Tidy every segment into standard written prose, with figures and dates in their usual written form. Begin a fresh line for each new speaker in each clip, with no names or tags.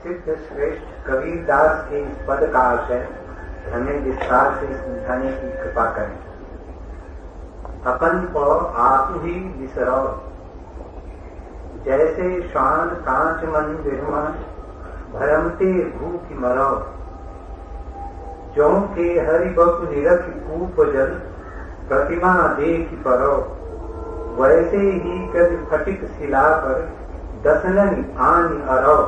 सिद्ध श्रेष्ठ कबीरदास के इस पद का आशय हमें विस्तार से समझाने की कृपा करें। अपन को आप ही विसरो, जैसे शान कांच मन विरमा, भरमते भूख मरो। जो के हरि बप निरख कूप जल, प्रतिमा देख परो। वैसे ही कद फटिक शिला पर, दसनन आन अरो।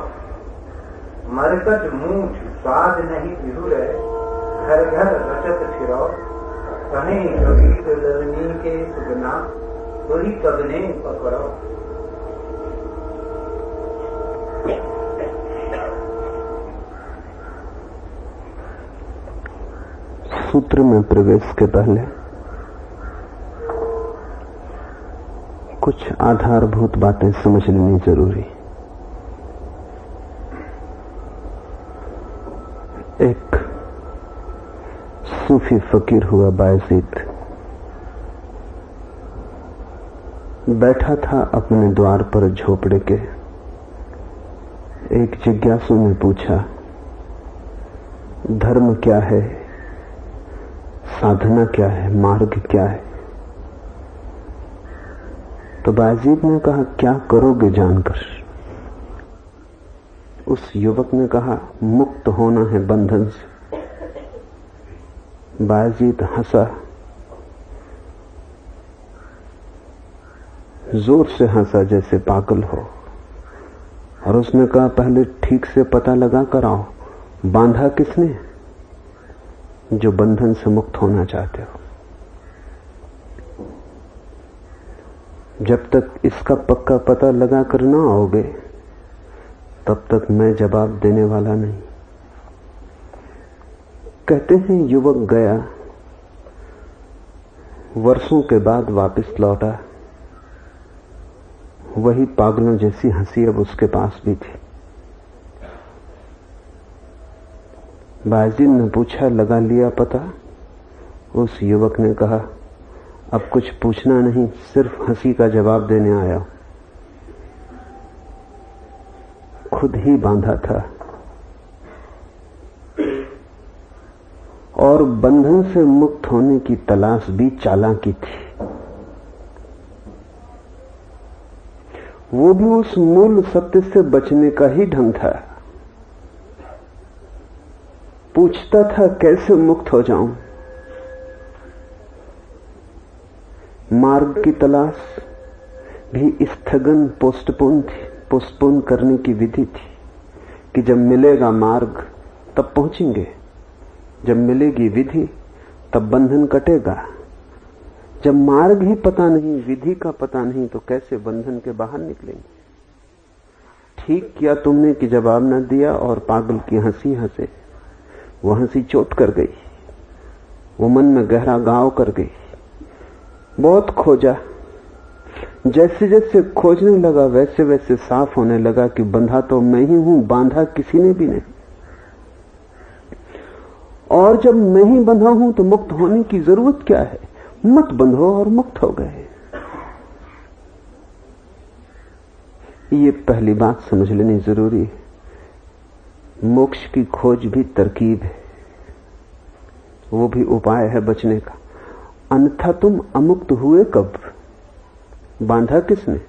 मरकट मूठ स्वाद नहीं बिहुर, घर घर रचत फिरो। कहें कबीर ललनी के सुगना, वही कबने पकड़ो।
सूत्र में प्रवेश के पहले कुछ आधारभूत बातें समझ लेनी जरूरी। एक सूफी फकीर हुआ बायजीद, बैठा था अपने द्वार पर झोपड़े के। एक जिज्ञासु ने पूछा, धर्म क्या है, साधना क्या है, मार्ग क्या है? तो बायजीद ने कहा, क्या करोगे जानकर? उस युवक ने कहा, मुक्त होना है बंधन से। बायजीद हंसा, जोर से हंसा जैसे पागल हो, और उसने कहा, पहले ठीक से पता लगा कर आओ, बांधा किसने जो बंधन से मुक्त होना चाहते हो? जब तक इसका पक्का पता लगा कर ना आओगे, तब तक मैं जवाब देने वाला नहीं। कहते हैं युवक गया, वर्षों के बाद वापस लौटा। वही पागलों जैसी हंसी अब उसके पास भी थी। बायजीद ने पूछा, लगा लिया पता? उस युवक ने कहा, अब कुछ पूछना नहीं, सिर्फ हंसी का जवाब देने आया। खुद ही बांधा था और बंधन से मुक्त होने की तलाश भी चालाकी थी। वो भी उस मूल सत्य से बचने का ही ढंग था। पूछता था, कैसे मुक्त हो जाऊं? मार्ग की तलाश भी स्थगन पोस्टपोन करने की विधि थी कि जब मिलेगा मार्ग तब पहुंचेंगे, जब मिलेगी विधि तब बंधन कटेगा। जब मार्ग ही पता नहीं, विधि का पता नहीं, तो कैसे बंधन के बाहर निकलेंगे? ठीक किया तुमने कि जवाब न दिया और पागल की हंसी हंसे। वो हंसी चोट कर गई, वो मन में गहरा घाव कर गई। बहुत खोजा, जैसे जैसे खोजने लगा वैसे वैसे साफ होने लगा कि बंधा तो मैं ही हूं, बांधा किसी ने भी नहीं। और जब मैं ही बंधा हूं तो मुक्त होने की जरूरत क्या है? मत बंधो और मुक्त हो गए। ये पहली बात समझ लेनी जरूरी है। मोक्ष की खोज भी तरकीब है, वो भी उपाय है बचने का। अन्यथा तुम अमुक्त हुए कब? बांधा किसने?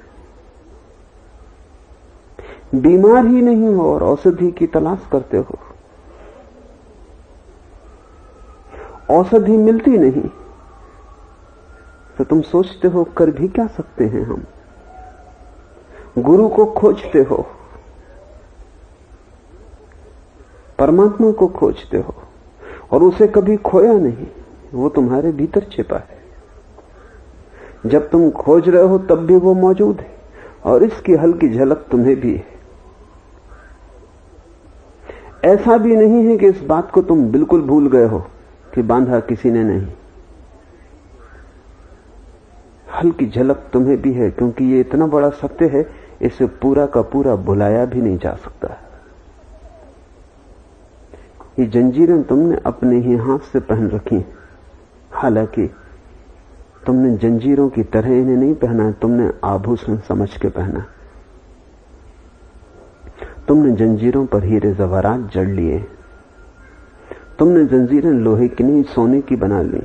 बीमार ही नहीं हो और औषधि की तलाश करते हो। औषधि मिलती नहीं तो तुम सोचते हो कर भी क्या सकते हैं हम। गुरु को खोजते हो, परमात्मा को खोजते हो, और उसे कभी खोया नहीं, वो तुम्हारे भीतर छिपा है। जब तुम खोज रहे हो तब भी वो मौजूद है, और इसकी हल्की झलक तुम्हें भी है। ऐसा भी नहीं है कि इस बात को तुम बिल्कुल भूल गए हो कि बांधा किसी ने नहीं। हल्की झलक तुम्हें भी है, क्योंकि ये इतना बड़ा सत्य है, इसे पूरा का पूरा भुलाया भी नहीं जा सकता। ये जंजीरें तुमने अपने ही हाथ से पहन रखी, हालांकि तुमने जंजीरों की तरह इन्हें नहीं पहना, तुमने आभूषण समझ के पहना। तुमने जंजीरों पर हीरे जवाहरात जड़ लिए, तुमने जंजीरें लोहे की नहीं सोने की बना ली,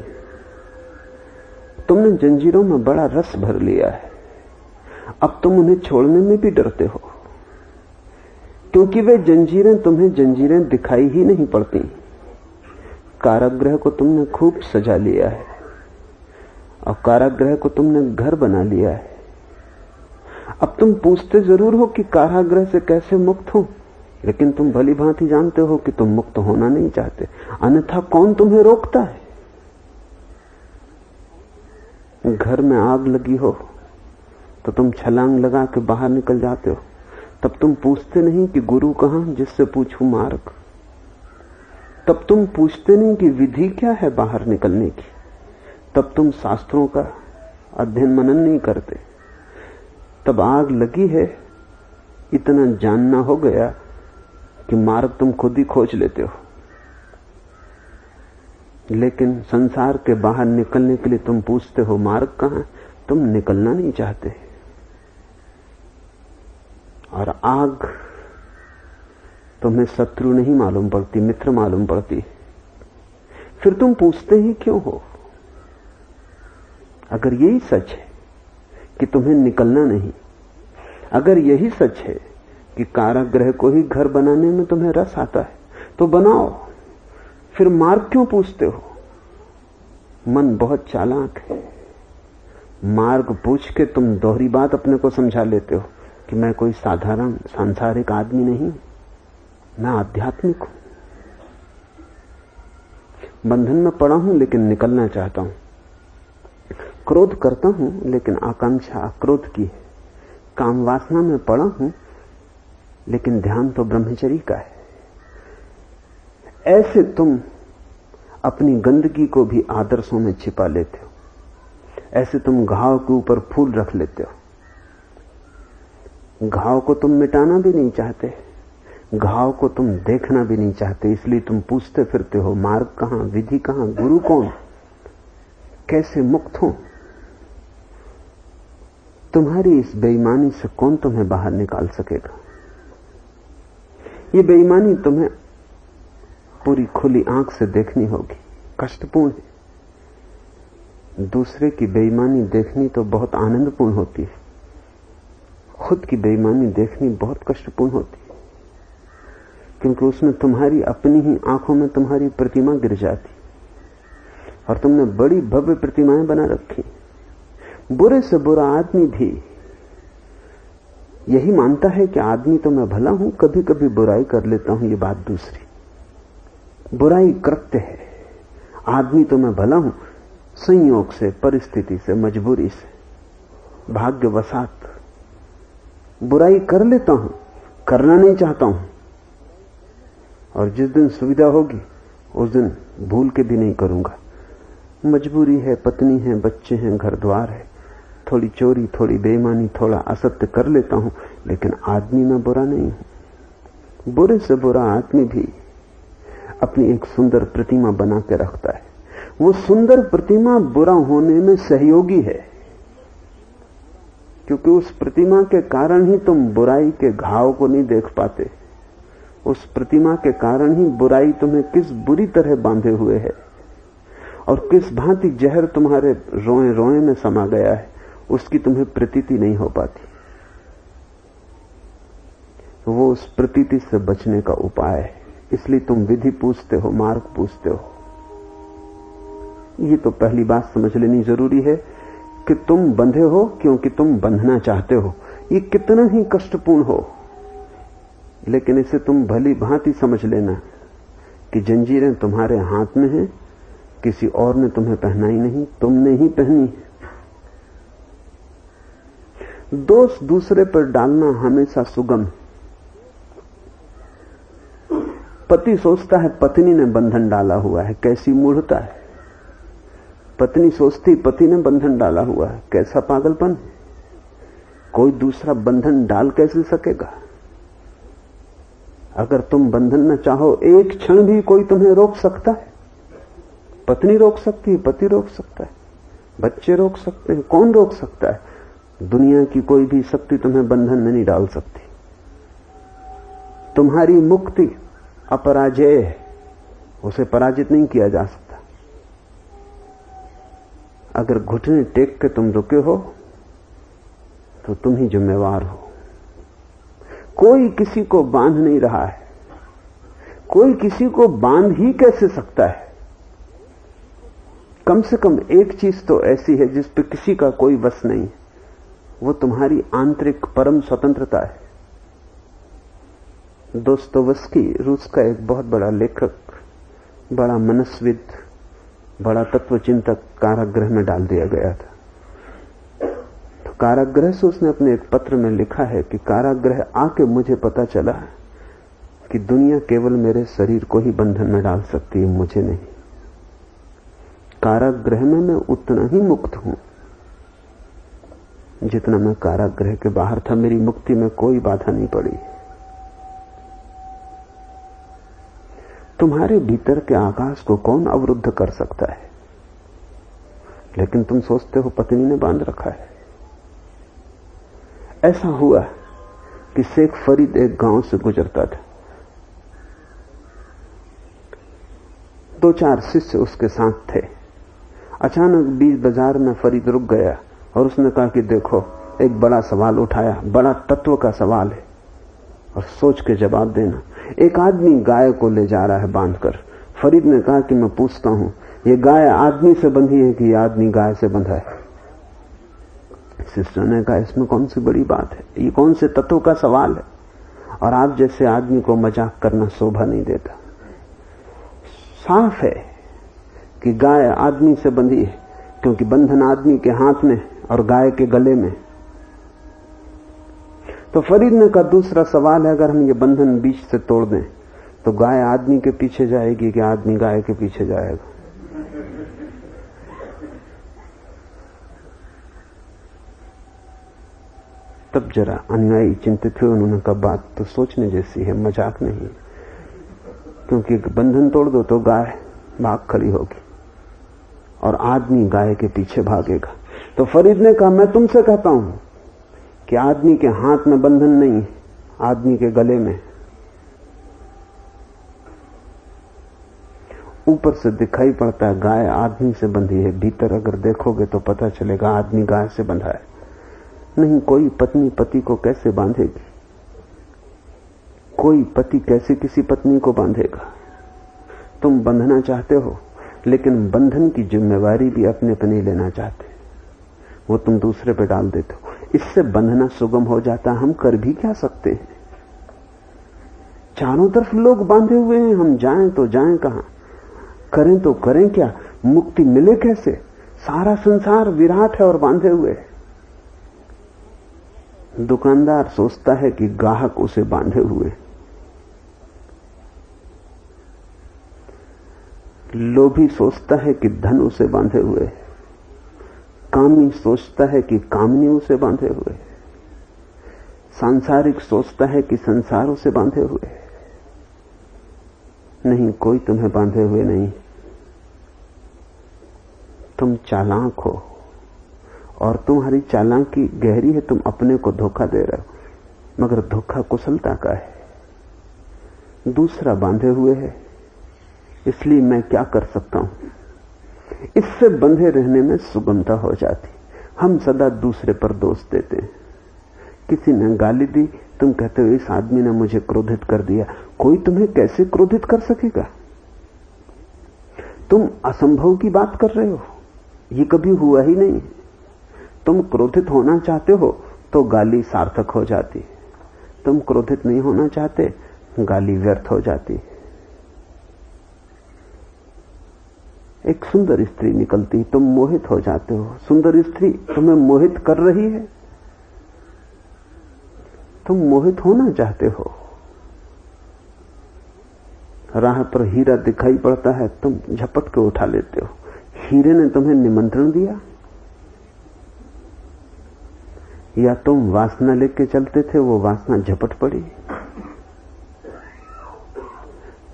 तुमने जंजीरों में बड़ा रस भर लिया है। अब तुम उन्हें छोड़ने में भी डरते हो, क्योंकि वे जंजीरें तुम्हें जंजीरें दिखाई ही नहीं पड़ती। कारागृह को तुमने खूब सजा लिया है और कारागृह को तुमने घर बना लिया है। अब तुम पूछते जरूर हो कि कारागृह से कैसे मुक्त हो, लेकिन तुम भली भांति जानते हो कि तुम मुक्त होना नहीं चाहते, अन्यथा कौन तुम्हें रोकता है। घर में आग लगी हो तो तुम छलांग लगा के बाहर निकल जाते हो, तब तुम पूछते नहीं कि गुरु कहां, जिससे पूछूं मार्ग। तब तुम पूछते नहीं कि विधि क्या है बाहर निकलने की। तब तुम शास्त्रों का अध्ययन मनन नहीं करते। तब आग लगी है, इतना जानना हो गया कि मार्ग तुम खुद ही खोज लेते हो। लेकिन संसार के बाहर निकलने के लिए तुम पूछते हो मार्ग कहां, तुम निकलना नहीं चाहते। और आग तुम्हें शत्रु नहीं मालूम पड़ती, मित्र मालूम पड़ती। फिर तुम पूछते ही क्यों हो? अगर यही सच है कि तुम्हें निकलना नहीं, अगर यही सच है कि कारागृह को ही घर बनाने में तुम्हें रस आता है, तो बनाओ। फिर मार्ग क्यों पूछते हो? मन बहुत चालाक है। मार्ग पूछ के तुम दोहरी बात अपने को समझा लेते हो कि मैं कोई साधारण सांसारिक आदमी नहीं, मैं आध्यात्मिक हूं। बंधन में पड़ा हूं लेकिन निकलना चाहता हूं। क्रोध करता हूं लेकिन आकांक्षा क्रोध की है। काम वासना में पड़ा हूं लेकिन ध्यान तो ब्रह्मचर्य का है। ऐसे तुम अपनी गंदगी को भी आदर्शों में छिपा लेते हो। ऐसे तुम घाव के ऊपर फूल रख लेते हो। घाव को तुम मिटाना भी नहीं चाहते, घाव को तुम देखना भी नहीं चाहते, इसलिए तुम पूछते फिरते हो मार्ग कहां, विधि कहां, गुरु कौन, कैसे मुक्त हो। तुम्हारी इस बेईमानी से कौन तुम्हें बाहर निकाल सकेगा? ये बेईमानी तुम्हें पूरी खुली आंख से देखनी होगी। कष्टपूर्ण है। दूसरे की बेईमानी देखनी तो बहुत आनंदपूर्ण होती है, खुद की बेईमानी देखनी बहुत कष्टपूर्ण होती है, क्योंकि उसमें तुम्हारी अपनी ही आंखों में तुम्हारी प्रतिमा गिर जाती और तुमने बड़ी भव्य प्रतिमाएं बना रखी। बुरे से बुरा आदमी भी यही मानता है कि आदमी तो मैं भला हूं, कभी कभी बुराई कर लेता हूं, ये बात दूसरी। बुराई कृत्य है, आदमी तो मैं भला हूं, संयोग से, परिस्थिति से, मजबूरी से, भाग्यवशात बुराई कर लेता हूं, करना नहीं चाहता हूं, और जिस दिन सुविधा होगी उस दिन भूल के भी नहीं करूंगा। मजबूरी है, पत्नी है, बच्चे हैं, घर द्वार है, थोड़ी चोरी, थोड़ी बेईमानी, थोड़ा असत्य कर लेता हूं, लेकिन आदमी में बुरा नहीं हूं। बुरे से बुरा आदमी भी अपनी एक सुंदर प्रतिमा बना के रखता है। वो सुंदर प्रतिमा बुरा होने में सहयोगी है, क्योंकि उस प्रतिमा के कारण ही तुम बुराई के घाव को नहीं देख पाते। उस प्रतिमा के कारण ही बुराई तुम्हें किस बुरी तरह बांधे हुए है और किस भांति जहर तुम्हारे रोए रोए में समा गया है, उसकी तुम्हें प्रतीति नहीं हो पाती। वो उस प्रतीति से बचने का उपाय है। इसलिए तुम विधि पूछते हो, मार्ग पूछते हो। ये तो पहली बात समझ लेनी जरूरी है कि तुम बंधे हो क्योंकि तुम बंधना चाहते हो। ये कितना ही कष्टपूर्ण हो, लेकिन इसे तुम भली भांति समझ लेना कि जंजीरें तुम्हारे हाथ में हैं, किसी और ने तुम्हें पहनाई नहीं, तुमने ही पहनी है। दोष दूसरे पर डालना हमेशा सुगम है। पति सोचता है पत्नी ने बंधन डाला हुआ है, कैसी मूढ़ता है। पत्नी सोचती पति ने बंधन डाला हुआ है, कैसा पागलपन है। कोई दूसरा बंधन डाल कैसे सकेगा? अगर तुम बंधन न चाहो, एक क्षण भी कोई तुम्हें रोक सकता है? पत्नी रोक सकती है, पति रोक सकता है, बच्चे रोक सकते हैं, कौन रोक सकता है? दुनिया की कोई भी शक्ति तुम्हें बंधन में नहीं डाल सकती। तुम्हारी मुक्ति अपराजेय है, उसे पराजित नहीं किया जा सकता। अगर घुटने टेक के तुम रुके हो तो तुम ही जिम्मेवार हो। कोई किसी को बांध नहीं रहा है, कोई किसी को बांध ही कैसे सकता है। कम से कम एक चीज तो ऐसी है जिस पे किसी का कोई वश नहीं, वो तुम्हारी आंतरिक परम स्वतंत्रता है। दोस्तोवस्की, रूस का एक बहुत बड़ा लेखक, बड़ा मनस्विद, बड़ा तत्वचिंतक, कारागृह में डाल दिया गया था। तो कारागृह से उसने अपने एक पत्र में लिखा है कि कारागृह आके मुझे पता चला कि दुनिया केवल मेरे शरीर को ही बंधन में डाल सकती है, मुझे नहीं। कारागृह में मैं उतना ही मुक्त हूं जितना मैं कारागृह के बाहर था। मेरी मुक्ति में कोई बाधा नहीं पड़ी। तुम्हारे भीतर के आकाश को कौन अवरुद्ध कर सकता है? लेकिन तुम सोचते हो पत्नी ने बांध रखा है। ऐसा हुआ कि शेख फरीद एक गांव से गुजरता था। 2-4 शिष्य उसके साथ थे। अचानक बीच बाजार में फरीद रुक गया और उसने कहा कि देखो, एक बड़ा सवाल उठाया, बड़ा तत्व का सवाल है और सोच के जवाब देना। एक आदमी गाय को ले जा रहा है बांधकर। फरीद ने कहा कि मैं पूछता हूं, ये गाय आदमी से बंधी है कि ये आदमी गाय से बंधा है? सिस्टर ने कहा, इसमें कौन सी बड़ी बात है, ये कौन से तत्व का सवाल है, और आप जैसे आदमी को मजाक करना शोभा नहीं देता। साफ है कि गाय आदमी से बंधी है, क्योंकि बंधन आदमी के हाथ में और गाय के गले में। तो फरीद ने कहा, दूसरा सवाल है, अगर हम ये बंधन बीच से तोड़ दें तो गाय आदमी के पीछे जाएगी कि आदमी गाय के पीछे जाएगा? तब जरा अनुयायी चिंतित हुए। उन्होंने कहा, बात तो सोचने जैसी है, मजाक नहीं, क्योंकि बंधन तोड़ दो तो गाय भाग खड़ी होगी और आदमी गाय के पीछे भागेगा। तो फरीद ने कहा, मैं तुमसे कहता हूं कि आदमी के हाथ में बंधन नहीं, आदमी के गले में। ऊपर से दिखाई पड़ता है गाय आदमी से बंधी है, भीतर अगर देखोगे तो पता चलेगा आदमी गाय से बंधा है। नहीं, कोई पत्नी पति को कैसे बांधेगी? कोई पति कैसे किसी पत्नी को बांधेगा? तुम बंधना चाहते हो, लेकिन बंधन की जिम्मेवारी भी अपने पे नहीं लेना चाहते, वो तुम दूसरे पे डाल देते हो। इससे बंधना सुगम हो जाता। हम कर भी क्या सकते हैं? चारों तरफ लोग बांधे हुए हैं, हम जाएं तो जाएं कहां, करें तो करें क्या, मुक्ति मिले कैसे? सारा संसार विराट है और बांधे हुए है। दुकानदार सोचता है कि ग्राहक उसे बांधे हुए, लोभी सोचता है कि धन उसे बांधे हुए, कामी सोचता है कि कामनी उसे बांधे हुए, सांसारिक सोचता है कि संसार उसे बांधे हुए। नहीं, कोई तुम्हें बांधे हुए नहीं। तुम चालाक हो और तुम्हारी चालाकी गहरी है। तुम अपने को धोखा दे रहे हो, मगर धोखा कुशलता का है। दूसरा बांधे हुए है, इसलिए मैं क्या कर सकता हूं? इससे बंधे रहने में सुगमता हो जाती। हम सदा दूसरे पर दोष देते हैं। किसी ने गाली दी, तुम कहते हो इस आदमी ने मुझे क्रोधित कर दिया। कोई तुम्हें कैसे क्रोधित कर सकेगा? तुम असंभव की बात कर रहे हो, ये कभी हुआ ही नहीं। तुम क्रोधित होना चाहते हो तो गाली सार्थक हो जाती, तुम क्रोधित नहीं होना चाहते, गाली व्यर्थ हो जाती। एक सुंदर स्त्री निकलती, तुम मोहित हो जाते हो। सुंदर स्त्री तुम्हें मोहित कर रही है, तुम मोहित होना चाहते हो। राह पर हीरा दिखाई पड़ता है, तुम झपट के उठा लेते हो। हीरे ने तुम्हें निमंत्रण दिया या तुम वासना लेके चलते थे, वो वासना झपट पड़ी।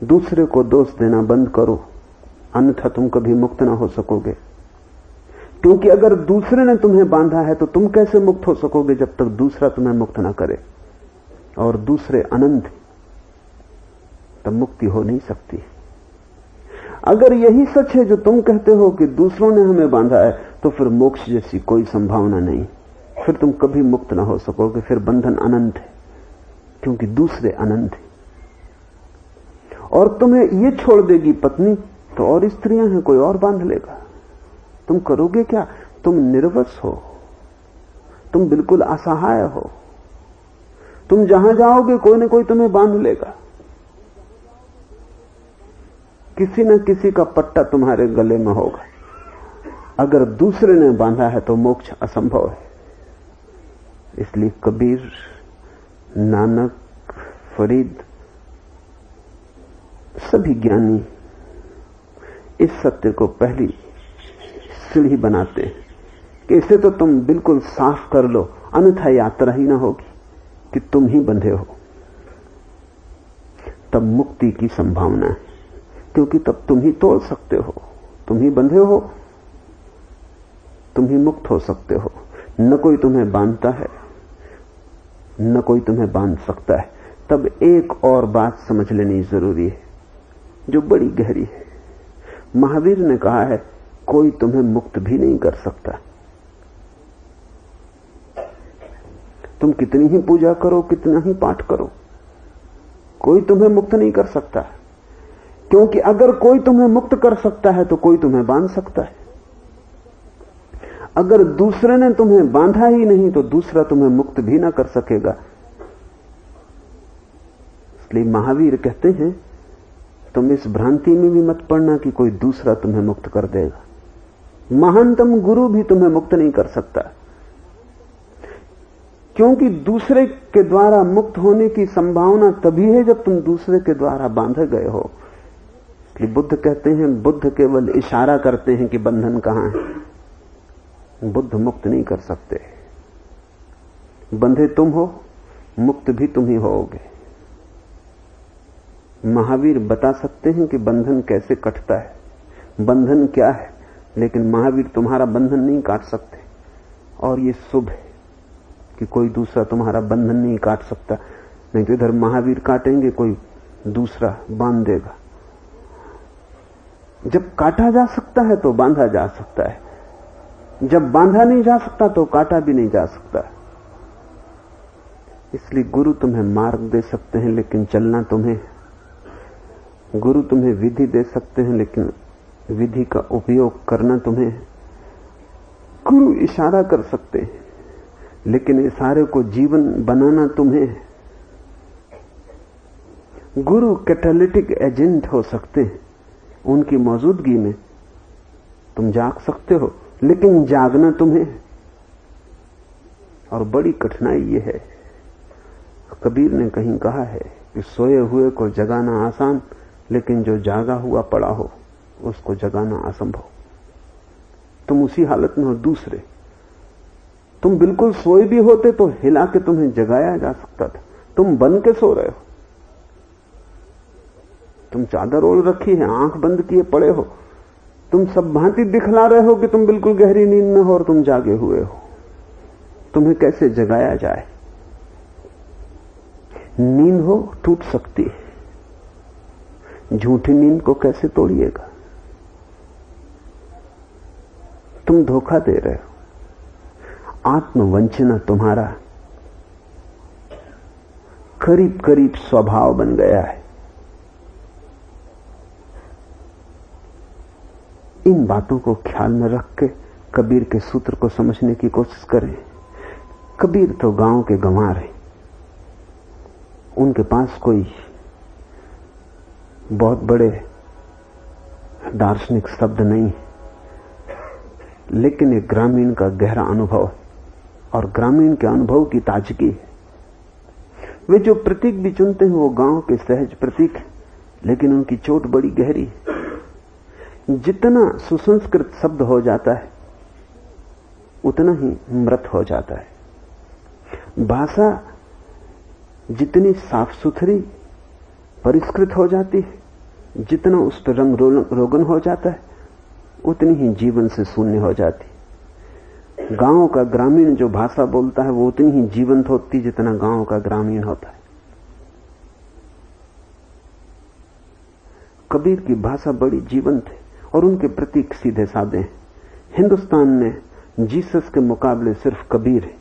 दूसरे को दोष देना बंद करो, अन्यथा तुम कभी मुक्त ना हो सकोगे। क्योंकि अगर दूसरे ने तुम्हें बांधा है तो तुम कैसे मुक्त हो सकोगे जब तक दूसरा तुम्हें मुक्त ना करे। और दूसरे अनंत, तब मुक्ति हो नहीं सकती। अगर यही सच है जो तुम कहते हो कि दूसरों ने हमें बांधा है, तो फिर मोक्ष जैसी कोई संभावना नहीं। फिर तुम कभी मुक्त ना हो सकोगे, फिर बंधन अनंत है, क्योंकि दूसरे अनंत है। और तुम्हें ये छोड़ देगी पत्नी तो और स्त्रियां हैं, कोई और बांध लेगा। तुम करोगे क्या? तुम निर्वस हो, तुम बिल्कुल असहाय हो। तुम जहां जाओगे कोई ना कोई तुम्हें बांध लेगा। किसी न किसी का पट्टा तुम्हारे गले में होगा। अगर दूसरे ने बांधा है तो मोक्ष असंभव है। इसलिए कबीर, नानक, फरीद, सभी ज्ञानी इस सत्य को पहली सीढ़ी बनाते हैं कि इसे तो तुम बिल्कुल साफ कर लो, अन्यथा यात्रा ही ना होगी कि तुम ही बंधे हो। तब मुक्ति की संभावना है, क्योंकि तब तुम ही तोड़ सकते हो, तुम ही बंधे हो, तुम ही मुक्त हो सकते हो। न कोई तुम्हें बांधता है, न कोई तुम्हें बांध सकता है। तब एक और बात समझ लेनी जरूरी है जो बड़ी गहरी है। महावीर ने कहा है, कोई तुम्हें मुक्त भी नहीं कर सकता। तुम कितनी ही पूजा करो, कितना ही पाठ करो, कोई तुम्हें मुक्त नहीं कर सकता। क्योंकि अगर कोई तुम्हें मुक्त कर सकता है तो कोई तुम्हें बांध सकता है। अगर दूसरे ने तुम्हें बांधा ही नहीं तो दूसरा तुम्हें मुक्त भी ना कर सकेगा। इसलिए महावीर कहते हैं, तुम इस भ्रांति में भी मत पड़ना कि कोई दूसरा तुम्हें मुक्त कर देगा। महानतम गुरु भी तुम्हें मुक्त नहीं कर सकता, क्योंकि दूसरे के द्वारा मुक्त होने की संभावना तभी है जब तुम दूसरे के द्वारा बांधे गए हो। इसलिए बुद्ध कहते हैं, बुद्ध केवल इशारा करते हैं कि बंधन कहां है। बुद्ध मुक्त नहीं कर सकते। बंधे तुम हो, मुक्त भी तुम ही होगे। महावीर बता सकते हैं कि बंधन कैसे कटता है, बंधन क्या है, लेकिन महावीर तुम्हारा बंधन नहीं काट सकते। और ये शुभ है कि कोई दूसरा तुम्हारा बंधन नहीं काट सकता। नहीं तो इधर महावीर काटेंगे, कोई दूसरा बांध देगा। जब काटा जा सकता है तो बांधा जा सकता है, जब बांधा नहीं जा सकता तो काटा भी नहीं जा सकता। इसलिए गुरु तुम्हें मार्ग दे सकते हैं, लेकिन चलना तुम्हें। गुरु तुम्हें विधि दे सकते हैं, लेकिन विधि का उपयोग करना तुम्हें। गुरु इशारा कर सकते हैं, लेकिन इशारे को जीवन बनाना तुम्हें। गुरु कैटालिटिक एजेंट हो सकते हैं, उनकी मौजूदगी में तुम जाग सकते हो, लेकिन जागना तुम्हें। और बड़ी कठिनाई यह है, कबीर ने कहीं कहा है कि सोए हुए को जगाना आसान, लेकिन जो जागा हुआ पड़ा हो उसको जगाना असंभव। तुम उसी हालत में हो दूसरे। तुम बिल्कुल सोए भी होते तो हिला के तुम्हें जगाया जा सकता था। तुम बन के सो रहे हो, तुम चादर ओढ़ रखी है, आंख बंद किए पड़े हो, तुम सब भांति दिखला रहे हो कि तुम बिल्कुल गहरी नींद में हो और तुम जागे हुए हो। तुम्हें कैसे जगाया जाए? नींद हो टूट सकती है, झूठी नींद को कैसे तोड़िएगा? तुम धोखा दे रहे हो। आत्मवंचना तुम्हारा करीब करीब स्वभाव बन गया है। इन बातों को ख्याल में रख के कबीर के सूत्र को समझने की कोशिश करें। कबीर तो गांव के गंवार हैं, उनके पास कोई बहुत बड़े दार्शनिक शब्द नहीं, लेकिन एक ग्रामीण का गहरा अनुभव और ग्रामीण के अनुभव की ताजगी है। वे जो प्रतीक भी चुनते हैं वो गांव के सहज प्रतीक, लेकिन उनकी चोट बड़ी गहरी है। जितना सुसंस्कृत शब्द हो जाता है उतना ही मृत हो जाता है। भाषा जितनी साफ सुथरी परिष्कृत हो जाती है, जितना उस पर रंग रोगन हो जाता है, उतनी ही जीवन से शून्य हो जाती। गांव का ग्रामीण जो भाषा बोलता है वो उतनी ही जीवंत होती जितना गांव का ग्रामीण होता है। कबीर की भाषा बड़ी जीवंत है और उनके प्रतीक सीधे साधे हैं। हिंदुस्तान में जीसस के मुकाबले सिर्फ कबीर है।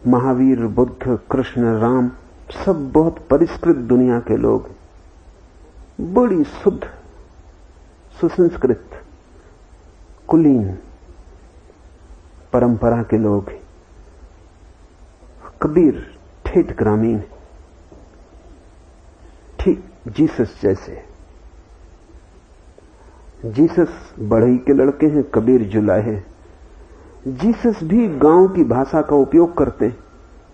महावीर, बुद्ध, कृष्ण, राम सब बहुत परिष्कृत दुनिया के लोग, बड़ी शुद्ध, सुसंस्कृत, कुलीन परंपरा के लोग हैं। कबीर ठेठ ग्रामीण, ठीक जीसस जैसे। जीसस बढ़ई के लड़के हैं, कबीर जुलाहे। जीसस भी गांव की भाषा का उपयोग करते हैं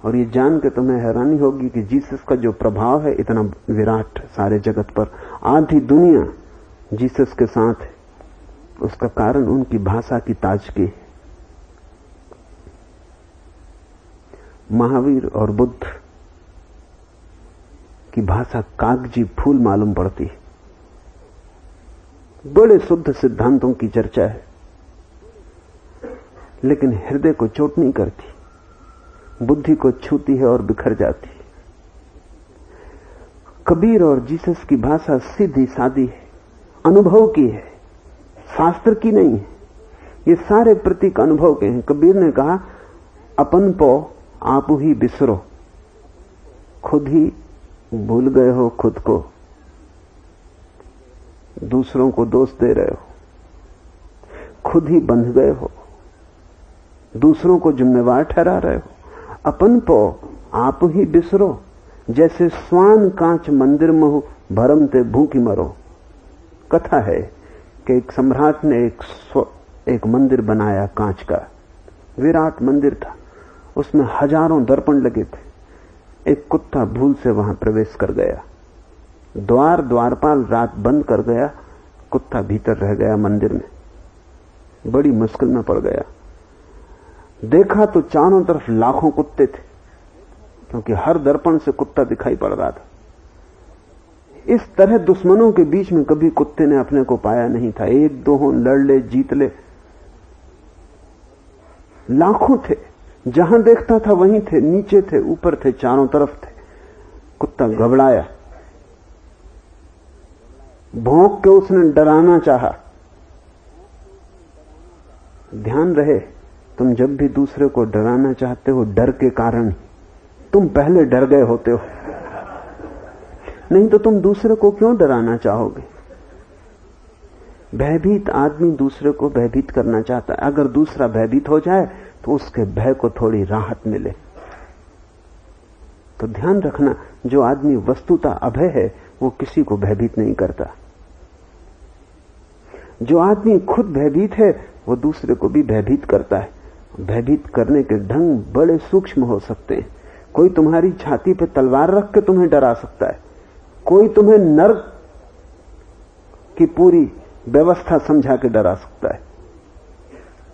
और ये जान के तुम्हें हैरानी होगी कि जीसस का जो प्रभाव है इतना विराट सारे जगत पर, आधी दुनिया जीसस के साथ है। उसका कारण उनकी भाषा की ताजगी। महावीर और बुद्ध की भाषा कागजी फूल मालूम पड़ती है। बड़े शुद्ध सिद्धांतों की चर्चा है, लेकिन हृदय को चोट नहीं करती, बुद्धि को छूती है और बिखर जाती है। कबीर और जीसस की भाषा सीधी सादी है, अनुभव की है, शास्त्र की नहीं है। ये सारे प्रतीक अनुभव के हैं। कबीर ने कहा, अपन पो आप ही बिसरो, खुद ही भूल गए हो खुद को, दूसरों को दोष दे रहे हो, खुद ही बंध गए हो, दूसरों को जिम्मेवार ठहरा रहे हो। अपन पो आप ही बिसरो, जैसे स्वान कांच मंदिर महु भरमते भूखी मरो। कथा है कि एक सम्राट ने एक मंदिर बनाया, कांच का विराट मंदिर था। उसमें हजारों दर्पण लगे थे। एक कुत्ता भूल से वहां प्रवेश कर गया। द्वारपाल रात बंद कर गया, कुत्ता भीतर रह गया मंदिर में। बड़ी मुश्किल में पड़ गया। देखा तो चारों तरफ लाखों कुत्ते थे, क्योंकि हर दर्पण से कुत्ता दिखाई पड़ रहा था। इस तरह दुश्मनों के बीच में कभी कुत्ते ने अपने को पाया नहीं था। एक दो हो, लड़ ले, जीत ले, लाखों थे। जहां देखता था वहीं थे, नीचे थे, ऊपर थे, चारों तरफ थे। कुत्ता घबराया, भौंक के उसने डराना चाहा। ध्यान रहे, तुम जब भी दूसरे को डराना चाहते हो, डर के कारण तुम पहले डर गए होते हो, नहीं तो तुम दूसरे को क्यों डराना चाहोगे? भयभीत आदमी दूसरे को भयभीत करना चाहता है। अगर दूसरा भयभीत हो जाए तो उसके भय को थोड़ी राहत मिले। तो ध्यान रखना, जो आदमी वस्तुतः अभय है वो किसी को भयभीत नहीं करता। जो आदमी खुद भयभीत है वो दूसरे को भी भयभीत करता है। भयभीत करने के ढंग बड़े सूक्ष्म हो सकते हैं। कोई तुम्हारी छाती पे तलवार रख के तुम्हें डरा सकता है, कोई तुम्हें नर्क की पूरी व्यवस्था समझा के डरा सकता है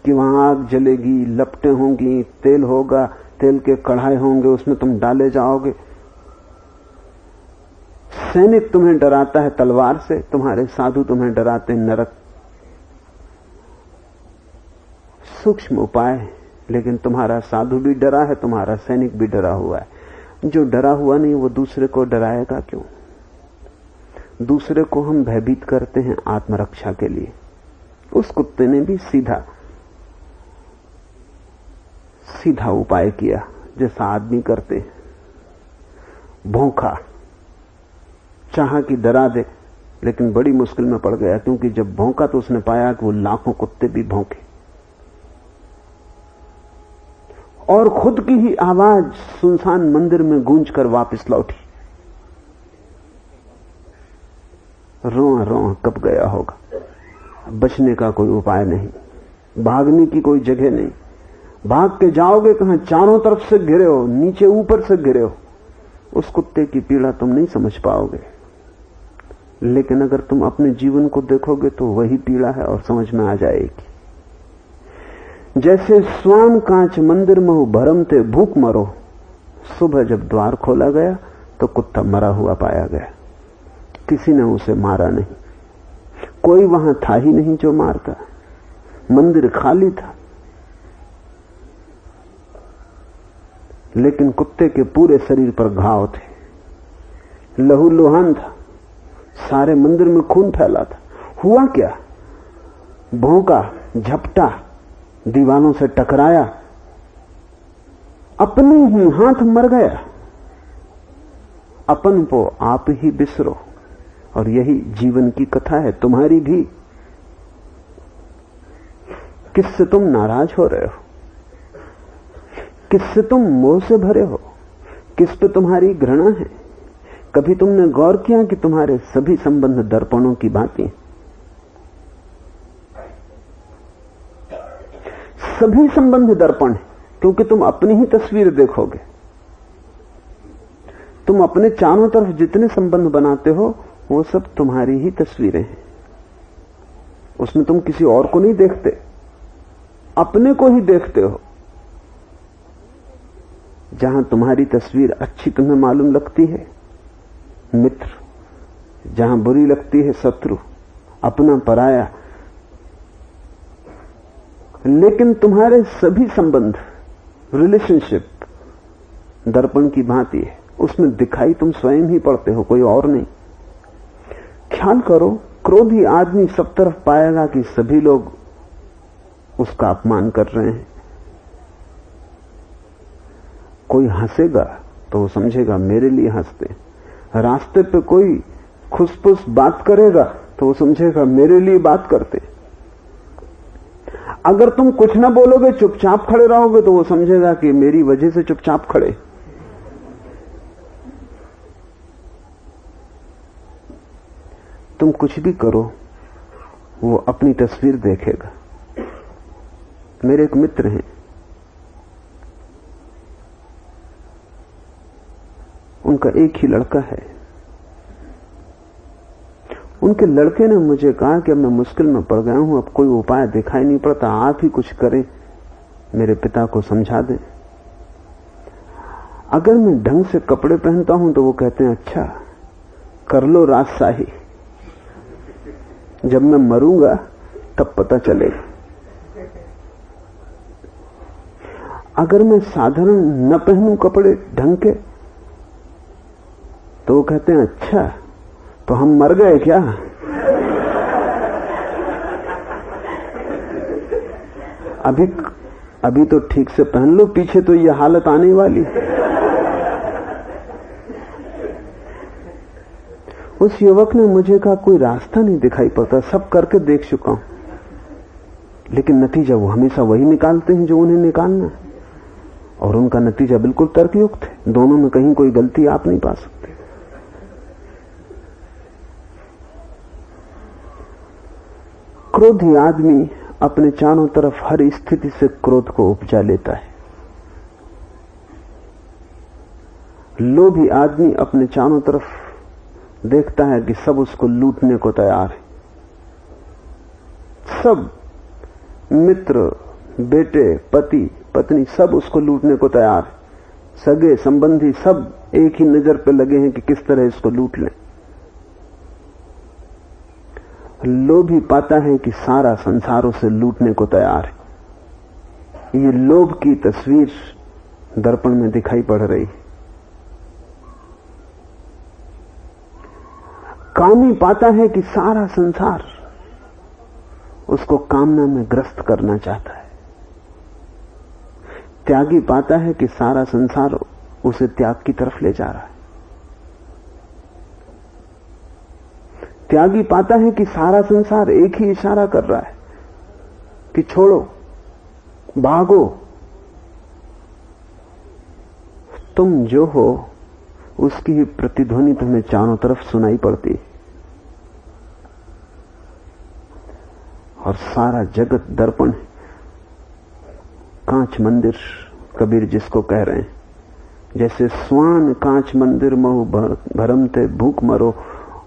कि वहां आग जलेगी, लपटें होंगी, तेल होगा, तेल के कढ़ाई होंगे, उसमें तुम डाले जाओगे। सैनिक तुम्हें डराता है तलवार से, तुम्हारे साधु तुम्हें डराते हैं नरक। सूक्ष्म उपाय, लेकिन तुम्हारा साधु भी डरा है, तुम्हारा सैनिक भी डरा हुआ है। जो डरा हुआ नहीं वो दूसरे को डराएगा क्यों? दूसरे को हम भयभीत करते हैं आत्मरक्षा के लिए। उस कुत्ते ने भी सीधा उपाय किया, जैसा आदमी करते हैं। भौंका, चाहा कि डरा दे, लेकिन बड़ी मुश्किल में पड़ गया, क्योंकि जब भौंका तो उसने पाया कि वो लाखों कुत्ते भी भौंके और खुद की ही आवाज सुनसान मंदिर में गूंज कर वापस लौटी। रोआ रोआ कब गया होगा। बचने का कोई उपाय नहीं, भागने की कोई जगह नहीं। भाग के जाओगे कहां? चारों तरफ से घिरे हो, नीचे ऊपर से घिरे हो। उस कुत्ते की पीड़ा तुम नहीं समझ पाओगे, लेकिन अगर तुम अपने जीवन को देखोगे तो वही पीड़ा है और समझ में आ जाएगी। जैसे स्वान कांच मंदिर महु भरमते भूख मरो। सुबह जब द्वार खोला गया तो कुत्ता मरा हुआ पाया गया। किसी ने उसे मारा नहीं, कोई वहां था ही नहीं जो मारता। मंदिर खाली था। लेकिन कुत्ते के पूरे शरीर पर घाव थे, लहूलुहान था, सारे मंदिर में खून फैला था। हुआ क्या? भौंका, झपटा, दीवारों से टकराया, अपने ही हाथ मर गया। अपन को आप ही बिसरो। और यही जीवन की कथा है, तुम्हारी भी। किससे तुम नाराज हो रहे हो? किससे तुम मोह से भरे हो? किस पे तुम्हारी घृणा है? कभी तुमने गौर किया कि तुम्हारे सभी संबंध दर्पणों की भांति हैं? सभी संबंध दर्पण है, क्योंकि तुम अपनी ही तस्वीर देखोगे। तुम अपने चारों तरफ जितने संबंध बनाते हो वो सब तुम्हारी ही तस्वीरें हैं। उसमें तुम किसी और को नहीं देखते, अपने को ही देखते हो। जहां तुम्हारी तस्वीर अच्छी तुम्हें मालूम लगती है, मित्र, जहां बुरी लगती है, शत्रु, अपना पराया। लेकिन तुम्हारे सभी संबंध, रिलेशनशिप दर्पण की भांति है, उसमें दिखाई तुम स्वयं ही पड़ते हो, कोई और नहीं। ख्याल करो, क्रोधी आदमी सब तरफ पाएगा कि सभी लोग उसका अपमान कर रहे हैं। कोई हंसेगा तो वो समझेगा मेरे लिए हंसते। रास्ते पे कोई खुसफुस बात करेगा तो वो समझेगा मेरे लिए बात करते। अगर तुम कुछ ना बोलोगे, चुपचाप खड़े रहोगे, तो वो समझेगा कि मेरी वजह से चुपचाप खड़े। तुम कुछ भी करो, वो अपनी तस्वीर देखेगा। मेरे एक मित्र हैं, उनका एक ही लड़का है। उनके लड़के ने मुझे कहा कि अब मैं मुश्किल में पड़ गया हूं, अब कोई उपाय दिखाई नहीं पड़ता, आप ही कुछ करें, मेरे पिता को समझा दें। अगर मैं ढंग से कपड़े पहनता हूं तो वो कहते हैं अच्छा कर लो राजशाही, जब मैं मरूंगा तब पता चलेगा। अगर मैं साधारण न पहनूं कपड़े ढंग के तो वो कहते हैं अच्छा तो हम मर गए क्या? अभी तो ठीक से पहन लो, पीछे तो ये हालत आने वाली। उस युवक ने मुझे कहा कोई रास्ता नहीं दिखाई पड़ता, सब करके देख चुका हूं, लेकिन नतीजा वो हमेशा वही निकालते हैं जो उन्हें निकालना है, और उनका नतीजा बिल्कुल तर्कयुक्त है। दोनों में कहीं कोई गलती आप नहीं पा सकते। क्रोधी आदमी अपने चारों तरफ हर स्थिति से क्रोध को उपजा लेता है। लोभी आदमी अपने चारों तरफ देखता है कि सब उसको लूटने को तैयार है। सब मित्र, बेटे, पति, पत्नी, सब उसको लूटने को तैयार है। सगे संबंधी सब एक ही नजर पे लगे हैं कि किस तरह इसको लूट लें। लोभी पाता है कि सारा संसार उसे लूटने को तैयार है। ये लोभ की तस्वीर दर्पण में दिखाई पड़ रही है। कामी पाता है कि सारा संसार उसको कामना में ग्रस्त करना चाहता है। त्यागी पाता है कि सारा संसार उसे त्याग की तरफ ले जा रहा है। त्यागी पाता है कि सारा संसार एक ही इशारा कर रहा है कि छोड़ो, भागो। तुम जो हो उसकी ही प्रतिध्वनि तुम्हें चारों तरफ सुनाई पड़ती है, और सारा जगत दर्पण है। कांच मंदिर कबीर जिसको कह रहे हैं, जैसे स्वान कांच मंदिर महु भरमते भूख मरो,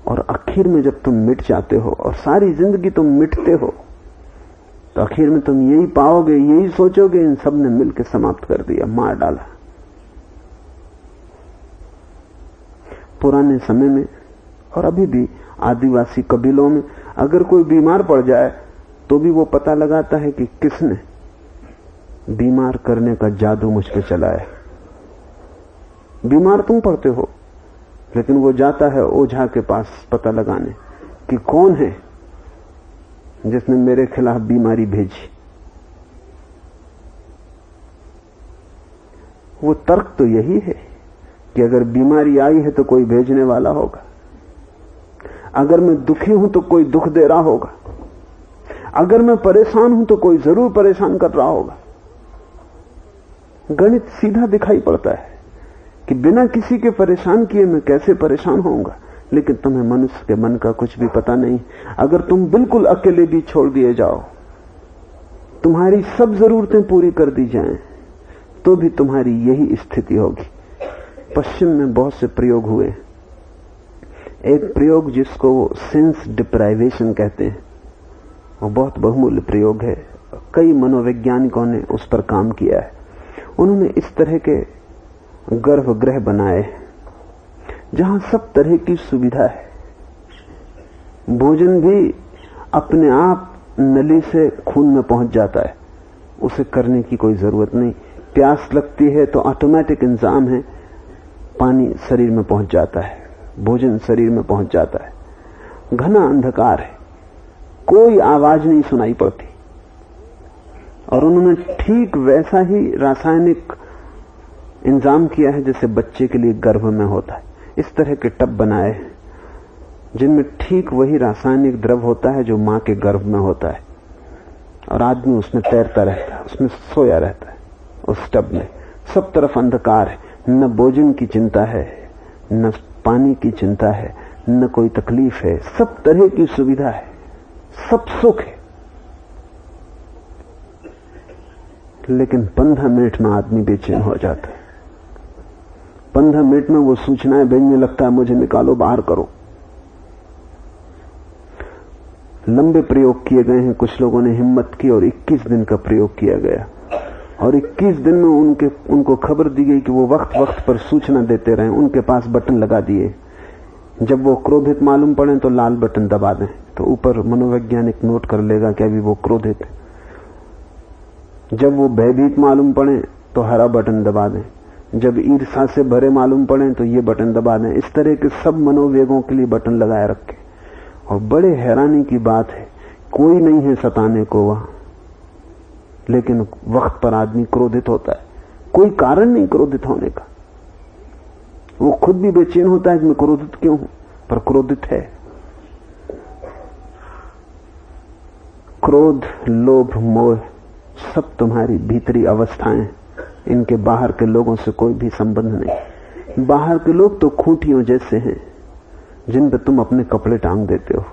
और आखिर में जब तुम मिट जाते हो और सारी जिंदगी तुम मिटते हो, तो आखिर में तुम यही पाओगे, यही सोचोगे इन सब ने मिलकर समाप्त कर दिया, मार डाला। पुराने समय में और अभी भी आदिवासी कबीलों में अगर कोई बीमार पड़ जाए तो भी वो पता लगाता है कि किसने बीमार करने का जादू मुझ पे चलाया। बीमार तुम पड़ते हो, लेकिन वो जाता है ओझा के पास पता लगाने कि कौन है जिसने मेरे खिलाफ बीमारी भेजी। वो तर्क तो यही है कि अगर बीमारी आई है तो कोई भेजने वाला होगा, अगर मैं दुखी हूं तो कोई दुख दे रहा होगा, अगर मैं परेशान हूं तो कोई जरूर परेशान कर रहा होगा। गणित सीधा दिखाई पड़ता है कि बिना किसी के परेशान किए मैं कैसे परेशान होऊंगा। लेकिन तुम्हें मनुष्य के मन का कुछ भी पता नहीं। अगर तुम बिल्कुल अकेले भी छोड़ दिए जाओ, तुम्हारी सब जरूरतें पूरी कर दी जाएं, तो भी तुम्हारी यही स्थिति होगी। पश्चिम में बहुत से प्रयोग हुए। एक प्रयोग जिसको वो सेंस डिप्राइवेशन कहते हैं, वो बहुत बहुमूल्य प्रयोग है। कई मनोवैज्ञानिकों ने उस पर काम किया है। उन्होंने इस तरह के गर्भगृह बनाए जहां सब तरह की सुविधा है। भोजन भी अपने आप नली से खून में पहुंच जाता है, उसे करने की कोई जरूरत नहीं। प्यास लगती है तो ऑटोमेटिक इंतजाम है, पानी शरीर में पहुंच जाता है, भोजन शरीर में पहुंच जाता है। घना अंधकार है, कोई आवाज नहीं सुनाई पड़ती। और उन्होंने ठीक वैसा ही रासायनिक इंतजाम किया है जैसे बच्चे के लिए गर्भ में होता है। इस तरह के टब बनाए हैं जिनमें ठीक वही रासायनिक द्रव होता है जो मां के गर्भ में होता है, और आदमी उसमें तैरता रहता है, उसमें सोया रहता है। उस टब में सब तरफ अंधकार है, न भोजन की चिंता है, न पानी की चिंता है, न कोई तकलीफ है, सब तरह की सुविधा है, सब सुख है। लेकिन 15 मिनट में आदमी बेचैन हो जाता है। 15 मिनट में वो सूचनाएं भेजने लगता है, मुझे निकालो, बाहर करो। लंबे प्रयोग किए गए हैं, कुछ लोगों ने हिम्मत की और 21 दिन का प्रयोग किया गया, और 21 दिन में उनको खबर दी गई कि वो वक्त वक्त पर सूचना देते रहें। उनके पास बटन लगा दिए, जब वो क्रोधित मालूम पड़े तो लाल बटन दबा दें, तो ऊपर मनोवैज्ञानिक नोट कर लेगा कि अभी वो क्रोधित है। जब वो भयभीत मालूम पड़े तो हरा बटन दबा दें, जब ईर्ष्या से भरे मालूम पड़े तो ये बटन दबा दें। इस तरह के सब मनोवेगों के लिए बटन लगाए रखे। और बड़े हैरानी की बात है, कोई नहीं है सताने को वहां, लेकिन वक्त पर आदमी क्रोधित होता है। कोई कारण नहीं क्रोधित होने का, वो खुद भी बेचैन होता है कि मैं क्रोधित क्यों हूं, पर क्रोधित है। क्रोध, लोभ, मोह सब तुम्हारी भीतरी अवस्थाएं, इनके बाहर के लोगों से कोई भी संबंध नहीं। बाहर के लोग तो खूंटियों जैसे हैं जिन पे तुम अपने कपड़े टांग देते हो।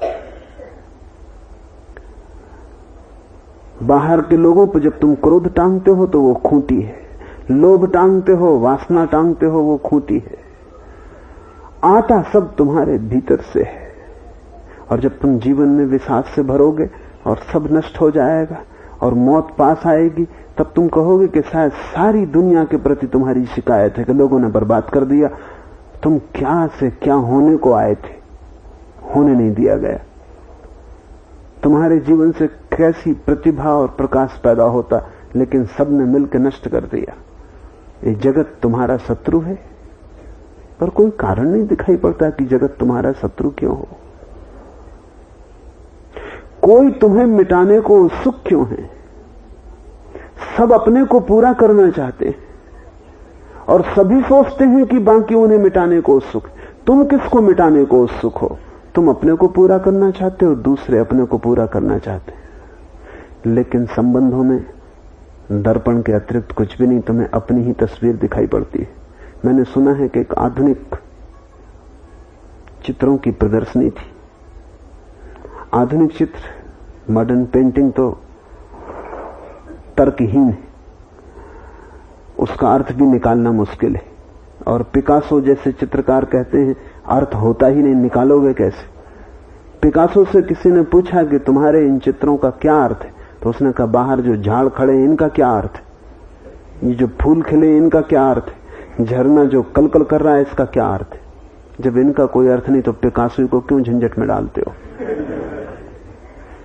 बाहर के लोगों पर जब तुम क्रोध टांगते हो तो वो खूंटी है, लोभ टांगते हो, वासना टांगते हो, वो खूंटी है। आता सब तुम्हारे भीतर से है। और जब तुम जीवन में विषाद से भरोगे और सब नष्ट हो जाएगा और मौत पास आएगी, तब तुम कहोगे कि शायद सारी दुनिया के प्रति तुम्हारी शिकायत है कि लोगों ने बर्बाद कर दिया। तुम क्या से क्या होने को आए थे, होने नहीं दिया गया। तुम्हारे जीवन से कैसी प्रतिभा और प्रकाश पैदा होता, लेकिन सबने मिलकर नष्ट कर दिया। ये जगत तुम्हारा शत्रु है, पर कोई कारण नहीं दिखाई पड़ता कि जगत तुम्हारा शत्रु क्यों हो। कोई तुम्हें मिटाने को उत्सुक क्यों है। सब अपने को पूरा करना चाहते हैं और सभी सोचते हैं कि बाकी उन्हें मिटाने को उत्सुक। तुम किसको मिटाने को उत्सुक हो? तुम अपने को पूरा करना चाहते हो, दूसरे अपने को पूरा करना चाहते हैं। लेकिन संबंधों में दर्पण के अतिरिक्त कुछ भी नहीं, तुम्हें अपनी ही तस्वीर दिखाई पड़ती है। मैंने सुना है कि एक आधुनिक चित्रों की प्रदर्शनी थी। आधुनिक चित्र, मॉडर्न पेंटिंग तो तर्कहीन है, उसका अर्थ भी निकालना मुश्किल है। और पिकासो जैसे चित्रकार कहते हैं अर्थ होता ही नहीं, निकालोगे कैसे। पिकासो से किसी ने पूछा कि तुम्हारे इन चित्रों का क्या अर्थ है, तो उसने कहा बाहर जो झाड़ खड़े हैं इनका क्या अर्थ है, ये जो फूल खिले इनका क्या अर्थ है, झरना जो कलकल कर रहा है इसका क्या अर्थ है। जब इनका कोई अर्थ नहीं तो पिकासो को क्यों झंझट में डालते हो।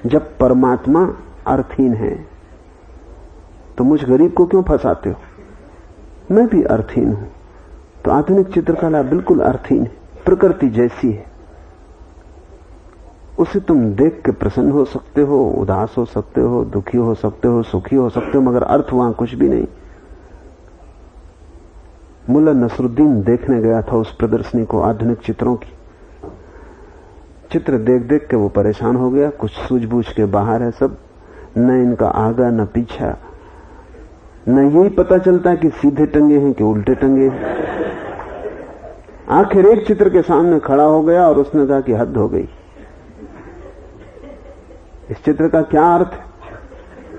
जब परमात्मा अर्थहीन है तो मुझ गरीब को क्यों फंसाते हो। मैं भी अर्थहीन हूं, तो आधुनिक चित्रकला बिल्कुल अर्थहीन है, प्रकृति जैसी है। उसे तुम देख के प्रसन्न हो सकते हो, उदास हो सकते हो, दुखी हो सकते हो, सुखी हो सकते हो, मगर अर्थ वहां कुछ भी नहीं। मुल्ला नसरुद्दीन देखने गया था उस प्रदर्शनी को, आधुनिक चित्रों की। चित्र देख देख के वो परेशान हो गया। कुछ सूझबूझ के बाहर है सब, न इनका आगा न पीछा, न यही पता चलता कि सीधे टंगे हैं कि उल्टे टंगे हैं। आखिर एक चित्र के सामने खड़ा हो गया और उसने कहा कि हद हो गई, इस चित्र का क्या अर्थ है?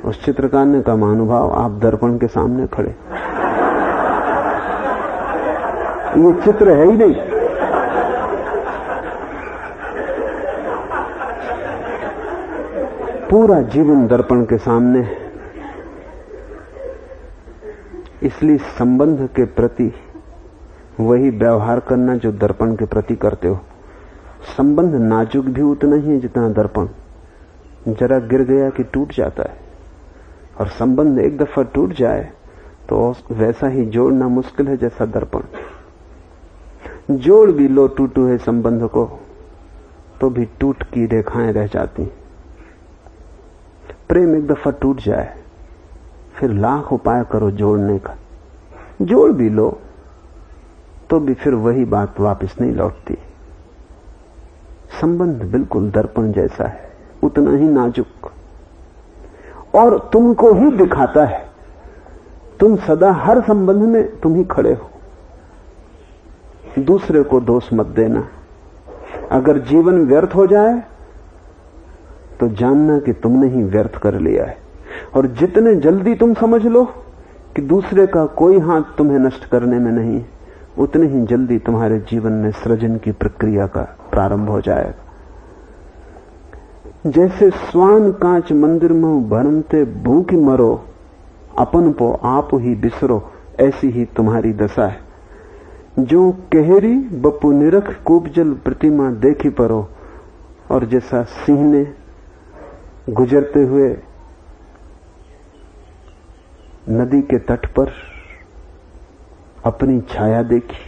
उस चित्रकार ने कहा, महानुभाव, आप दर्पण के सामने खड़े, ये चित्र है ही नहीं। पूरा जीवन दर्पण के सामने है। इसलिए संबंध के प्रति वही व्यवहार करना जो दर्पण के प्रति करते हो। संबंध नाजुक भी उतना ही है जितना दर्पण। जरा गिर गया कि टूट जाता है, और संबंध एक दफा टूट जाए तो वैसा ही जोड़ना मुश्किल है जैसा दर्पण। जोड़ भी लो टूटू है संबंध को, तो भी टूट की रेखाएं रह जाती। प्रेम एक दफा टूट जाए फिर लाख उपाय करो जोड़ने का, जोड़ भी लो तो भी फिर वही बात वापस नहीं लौटती। संबंध बिल्कुल दर्पण जैसा है, उतना ही नाजुक, और तुमको ही दिखाता है। तुम सदा हर संबंध में तुम ही खड़े हो, दूसरे को दोष मत देना। अगर जीवन व्यर्थ हो जाए तो जानना कि तुमने ही व्यर्थ कर लिया है, और जितने जल्दी तुम समझ लो कि दूसरे का कोई हाथ तुम्हें नष्ट करने में नहीं, उतने ही जल्दी तुम्हारे जीवन में सृजन की प्रक्रिया का प्रारंभ हो जाएगा। जैसे स्वान कांच मंदिर में भरमते भूखी मरो, अपन को आप ही बिसरो, ऐसी ही तुम्हारी दशा है। जो केहरी बपू निरख कूपजल प्रतिमा देखी परो, और जैसा सिंह ने गुजरते हुए नदी के तट पर अपनी छाया देखी,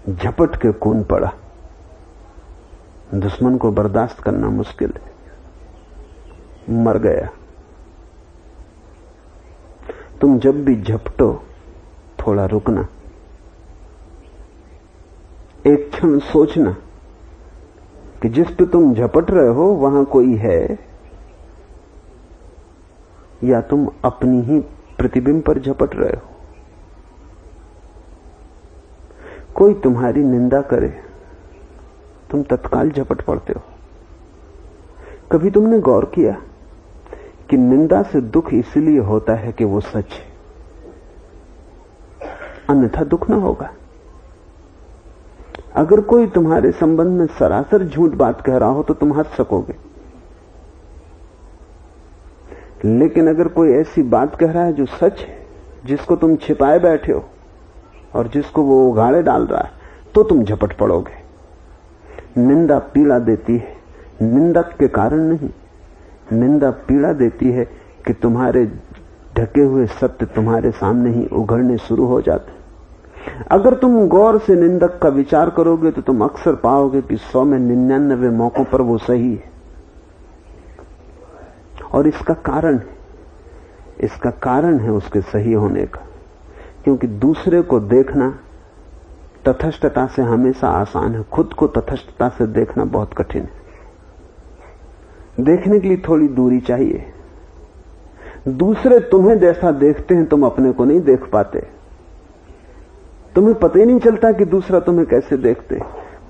झपट के कूद पड़ा। दुश्मन को बर्दाश्त करना मुश्किल है, मर गया। तुम जब भी झपटो थोड़ा रुकना, एक क्षण सोचना कि जिस पे तुम झपट रहे हो वहां कोई है, या तुम अपनी ही प्रतिबिंब पर झपट रहे हो। कोई तुम्हारी निंदा करे, तुम तत्काल झपट पड़ते हो। कभी तुमने गौर किया कि निंदा से दुख इसलिए होता है कि वो सच है, अन्यथा दुख ना होगा। अगर कोई तुम्हारे संबंध में सरासर झूठ बात कह रहा हो तो तुम हंस सकोगे, लेकिन अगर कोई ऐसी बात कह रहा है जो सच है, जिसको तुम छिपाए बैठे हो और जिसको वो उघाड़े डाल रहा है, तो तुम झपट पड़ोगे। निंदा पीड़ा देती है, निंदक के कारण नहीं। निंदा पीड़ा देती है कि तुम्हारे ढके हुए सत्य तुम्हारे सामने ही उघड़ने शुरू हो जाते। अगर तुम गौर से निंदक का विचार करोगे तो तुम अक्सर पाओगे कि 100 में 99 मौकों पर वो सही है। और इसका कारण है उसके सही होने का, क्योंकि दूसरे को देखना तथस्थता से हमेशा आसान है, खुद को तथस्थता से देखना बहुत कठिन है। देखने के लिए थोड़ी दूरी चाहिए। दूसरे तुम्हें जैसा देखते हैं तुम अपने को नहीं देख पाते। तुम्हें पता ही नहीं चलता कि दूसरा तुम्हें कैसे देखते।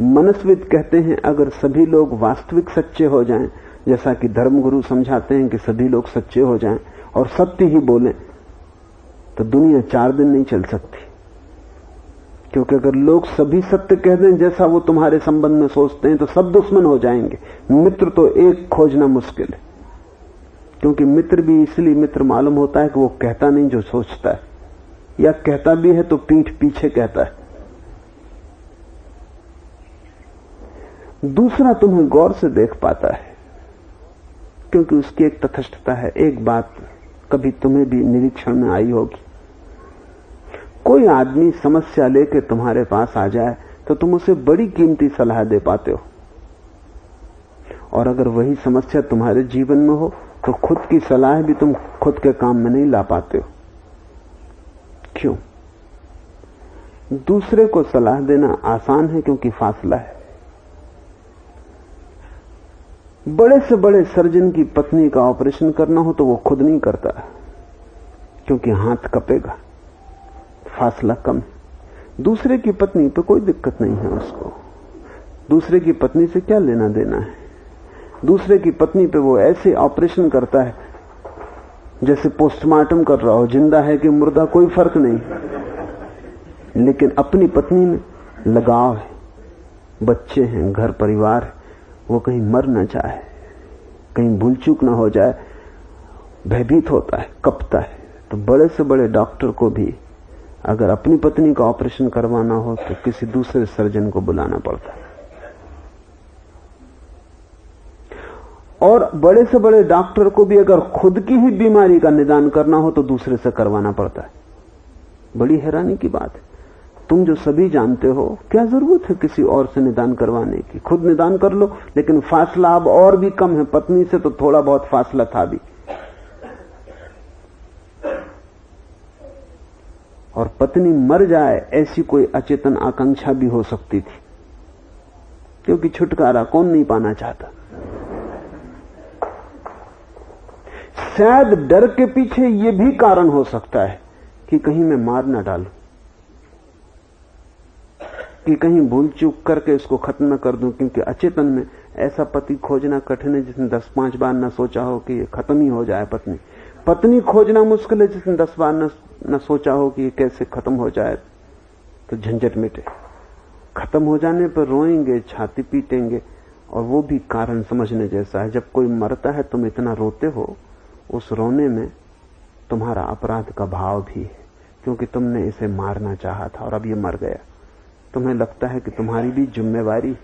मनस्विद कहते हैं अगर सभी लोग वास्तविक सच्चे हो जाएं, जैसा कि धर्मगुरु समझाते हैं कि सभी लोग सच्चे हो जाएं और सत्य ही बोलें, तो दुनिया 4 दिन नहीं चल सकती। क्योंकि अगर लोग सभी सत्य कह दें जैसा वो तुम्हारे संबंध में सोचते हैं तो सब दुश्मन हो जाएंगे। मित्र तो एक खोजना मुश्किल है, क्योंकि मित्र भी इसलिए मित्र मालूम होता है कि वो कहता नहीं जो सोचता है, या कहता भी है तो पीठ पीछे कहता है। दूसरा तुम्हें गौर से देख पाता है क्योंकि उसकी एक तथस्थता है। एक बात कभी तुम्हें भी निरीक्षण में आई होगी, कोई आदमी समस्या लेके तुम्हारे पास आ जाए तो तुम उसे बड़ी कीमती सलाह दे पाते हो, और अगर वही समस्या तुम्हारे जीवन में हो तो खुद की सलाह भी तुम खुद के काम में नहीं ला पाते हो। क्यों? दूसरे को सलाह देना आसान है क्योंकि फासला है। बड़े से बड़े सर्जन की पत्नी का ऑपरेशन करना हो तो वो खुद नहीं करता क्योंकि हाथ कपेगा, फासला कम है। दूसरे की पत्नी पे कोई दिक्कत नहीं है उसको, दूसरे की पत्नी से क्या लेना देना है। दूसरे की पत्नी पे वो ऐसे ऑपरेशन करता है जैसे पोस्टमार्टम कर रहा हो, जिंदा है कि मुर्दा कोई फर्क नहीं। लेकिन अपनी पत्नी में लगाव है, बच्चे हैं, घर परिवार है, वो कहीं मर न जाए, कहीं भूल चूक ना हो जाए, भयभीत होता है, कपता है। तो बड़े से बड़े डॉक्टर को भी अगर अपनी पत्नी का ऑपरेशन करवाना हो तो किसी दूसरे सर्जन को बुलाना पड़ता है। और बड़े से बड़े डॉक्टर को भी अगर खुद की ही बीमारी का निदान करना हो तो दूसरे से करवाना पड़ता है। बड़ी हैरानी की बात है। तुम जो सभी जानते हो, क्या जरूरत है किसी और से निदान करवाने की? खुद निदान कर लो। लेकिन फासला अब और भी कम है, पत्नी से तो थोड़ा बहुत फासला था भी। और पत्नी मर जाए ऐसी कोई अचेतन आकांक्षा भी हो सकती थी, क्योंकि छुटकारा कौन नहीं पाना चाहता। शायद डर के पीछे यह भी कारण हो सकता है कि कहीं मैं मार ना डालूं, कि कहीं भूल चूक करके इसको खत्म न कर दूं, क्योंकि अचेतन में ऐसा पति खोजना कठिन है जिसने 10-5 बार न सोचा हो कि ये खत्म ही हो जाए। पत्नी खोजना मुश्किल है जिसने 10 बार न सोचा हो कि ये कैसे खत्म हो जाए तो झंझट मिटे। खत्म हो जाने पर रोएंगे, छाती पीटेंगे, और वो भी कारण समझने जैसा है। जब कोई मरता है तुम इतना रोते हो, उस रोने में तुम्हारा अपराध का भाव भी है, क्योंकि तुमने इसे मारना चाहा था और अब ये मर गया। तुम्हें लगता है कि तुम्हारी भी जिम्मेवारी।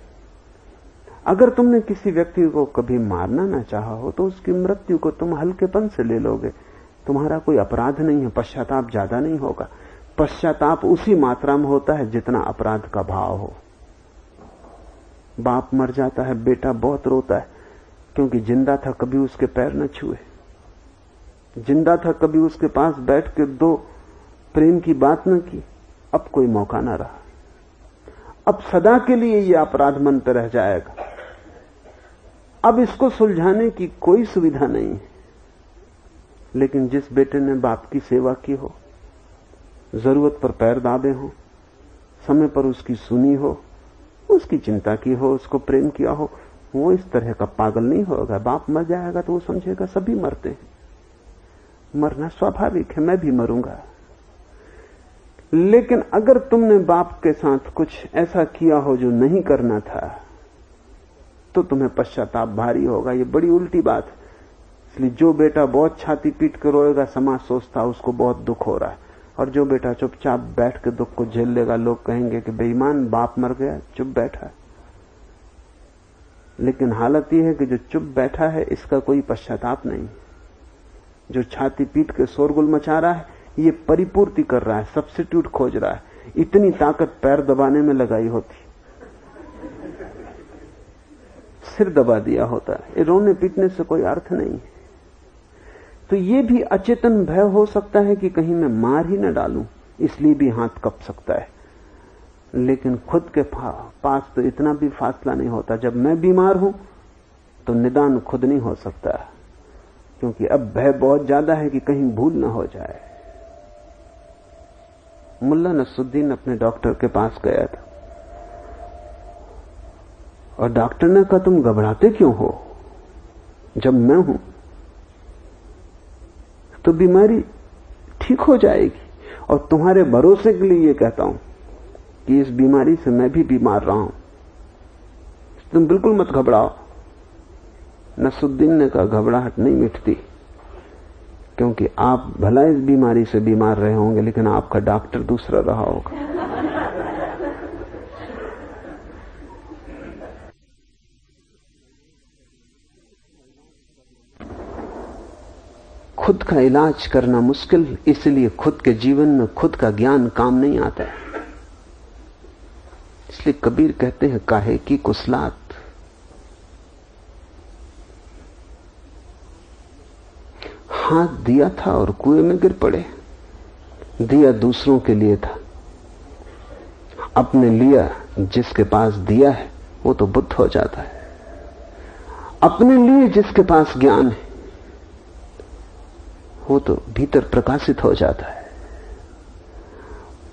अगर तुमने किसी व्यक्ति को कभी मारना ना चाहा हो तो उसकी मृत्यु को तुम हल्केपन से ले लोगे। तुम्हारा कोई अपराध नहीं है, पश्चाताप ज्यादा नहीं होगा। पश्चाताप उसी मात्रा में होता है जितना अपराध का भाव हो। बाप मर जाता है, बेटा बहुत रोता है, क्योंकि जिंदा था कभी उसके पैर न छुए, जिंदा था कभी उसके पास बैठ के 2 प्रेम की बात न की, अब कोई मौका ना रहा। अब सदा के लिए यह अपराध मन पर रह जाएगा। अब इसको सुलझाने की कोई सुविधा नहीं है। लेकिन जिस बेटे ने बाप की सेवा की हो, जरूरत पर पैर दाबे हो, समय पर उसकी सुनी हो, उसकी चिंता की हो, उसको प्रेम किया हो, वो इस तरह का पागल नहीं होगा। बाप मर जाएगा तो वो समझेगा सभी मरते हैं, मरना स्वाभाविक है, मैं भी मरूंगा। लेकिन अगर तुमने बाप के साथ कुछ ऐसा किया हो जो नहीं करना था तो तुम्हें पश्चाताप भारी होगा। ये बड़ी उल्टी बात है। इसलिए जो बेटा बहुत छाती पीट कर रोएगा, समाज सोचता उसको बहुत दुख हो रहा है, और जो बेटा चुपचाप बैठ के दुख को झेल लेगा, लोग कहेंगे कि बेईमान बाप मर गया, चुप बैठा है। लेकिन हालत यह है कि जो चुप बैठा है इसका कोई पश्चाताप नहीं। जो छाती पीट के शोरगुल मचा रहा है ये परिपूर्ति कर रहा है, सब्स्टिट्यूट खोज रहा है। इतनी ताकत पैर दबाने में लगाई होती, सिर दबा दिया होता है। ये रोने पीटने से कोई अर्थ नहीं है। तो ये भी अचेतन भय हो सकता है कि कहीं मैं मार ही न डालूं, इसलिए भी हाथ कप सकता है। लेकिन खुद के पास तो इतना भी फासला नहीं होता। जब मैं बीमार हूं तो निदान खुद नहीं हो सकता, क्योंकि अब भय बहुत ज्यादा है कि कहीं भूल न हो जाए। मुल्ला नसरुद्दीन अपने डॉक्टर के पास गया था और डॉक्टर ने कहा, तुम घबराते क्यों हो? जब मैं हूं तो बीमारी ठीक हो जाएगी। और तुम्हारे भरोसे के लिए ये कहता हूं कि इस बीमारी से मैं भी बीमार रहा हूं, तुम बिल्कुल मत घबराओ। नसरुद्दीन ने कहा, घबराहट नहीं मिटती, क्योंकि आप भला इस बीमारी से बीमार रहे होंगे लेकिन आपका डॉक्टर दूसरा रहा होगा। खुद का इलाज करना मुश्किल, इसलिए खुद के जीवन में खुद का ज्ञान काम नहीं आता है। इसलिए कबीर कहते हैं, काहे की कुसलात। हाथ दिया था और कुएं में गिर पड़े। दिया दूसरों के लिए था, अपने लिया जिसके पास दिया है वो तो बुद्ध हो जाता है। अपने लिए जिसके पास ज्ञान है वो तो भीतर प्रकाशित हो जाता है।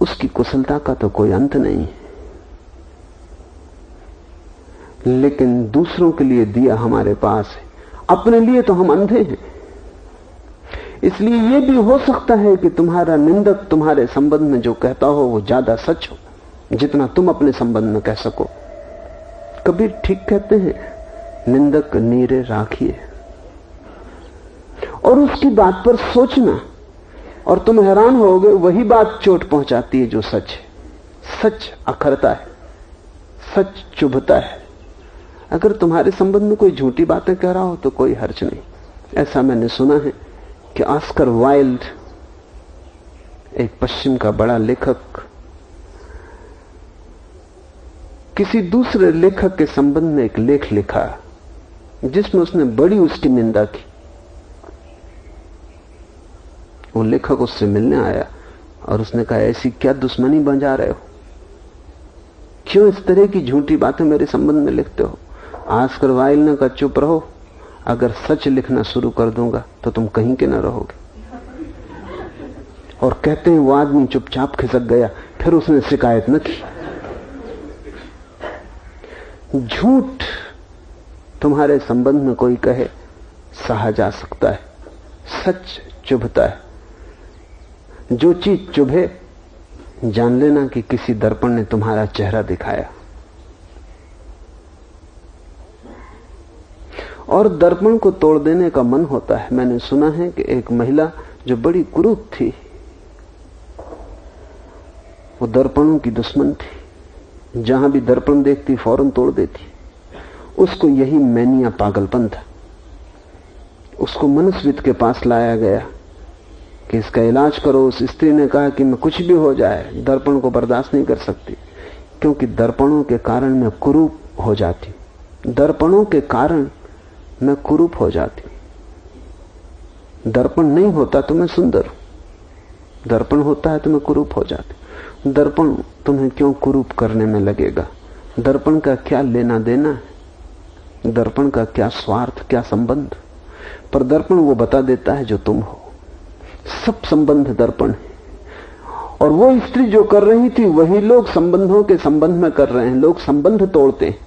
उसकी कुशलता का तो कोई अंत नहीं है। लेकिन दूसरों के लिए दिया हमारे पास है, अपने लिए तो हम अंधे हैं। इसलिए यह भी हो सकता है कि तुम्हारा निंदक तुम्हारे संबंध में जो कहता हो वो ज्यादा सच हो जितना तुम अपने संबंध में कह सको। कबीर ठीक कहते हैं, निंदक नीरे राखिए। और उसकी बात पर सोचना और तुम हैरान होगे, वही बात चोट पहुंचाती है जो सच है। सच अखरता है, सच चुभता है। अगर तुम्हारे संबंध में कोई झूठी बातें कह रहा हो तो कोई हर्ज नहीं। ऐसा मैंने सुना है कि ऑस्कर वाइल्ड, एक पश्चिम का बड़ा लेखक, किसी दूसरे लेखक के संबंध में एक लेख लिखा जिसमें उसने बड़ी उसकी निंदा की। वो लेखक उससे मिलने आया और उसने कहा, ऐसी क्या दुश्मनी बंजा रहे हो, क्यों इस तरह की झूठी बातें मेरे संबंध में लिखते हो। ऑस्कर वाइल्ड ने कहा, चुप रहो, अगर सच लिखना शुरू कर दूंगा तो तुम कहीं के न रहोगे। और कहते हैं वो आदमी चुपचाप खिसक गया, फिर उसने शिकायत न की। झूठ तुम्हारे संबंध में कोई कहे सहा जा सकता है, सच चुभता है। जो चीज चुभे जान लेना कि किसी दर्पण ने तुम्हारा चेहरा दिखाया। और दर्पण को तोड़ देने का मन होता है। मैंने सुना है कि एक महिला जो बड़ी कुरूप थी, वो दर्पणों की दुश्मन थी। जहां भी दर्पण देखती फौरन तोड़ देती। उसको यही मैनिया, पागलपन था। उसको मनस्विद के पास लाया गया कि इसका इलाज करो। उस स्त्री ने कहा कि मैं कुछ भी हो जाए दर्पण को बर्दाश्त नहीं कर सकती, क्योंकि दर्पणों के कारण मैं कुरूप हो जाती। दर्पणों के कारण मैं कुरूप हो जाती। दर्पण नहीं होता तो मैं सुंदर हूं, दर्पण होता है तो मैं कुरूप हो जाती। दर्पण तुम्हें क्यों कुरूप करने में लगेगा? दर्पण का क्या लेना देना है? दर्पण का क्या स्वार्थ, क्या संबंध? पर दर्पण वो बता देता है जो तुम हो। सब संबंध दर्पण है। और वो स्त्री जो कर रही थी वही लोग संबंधों के संबंध में कर रहे हैं। लोग संबंध तोड़ते हैं।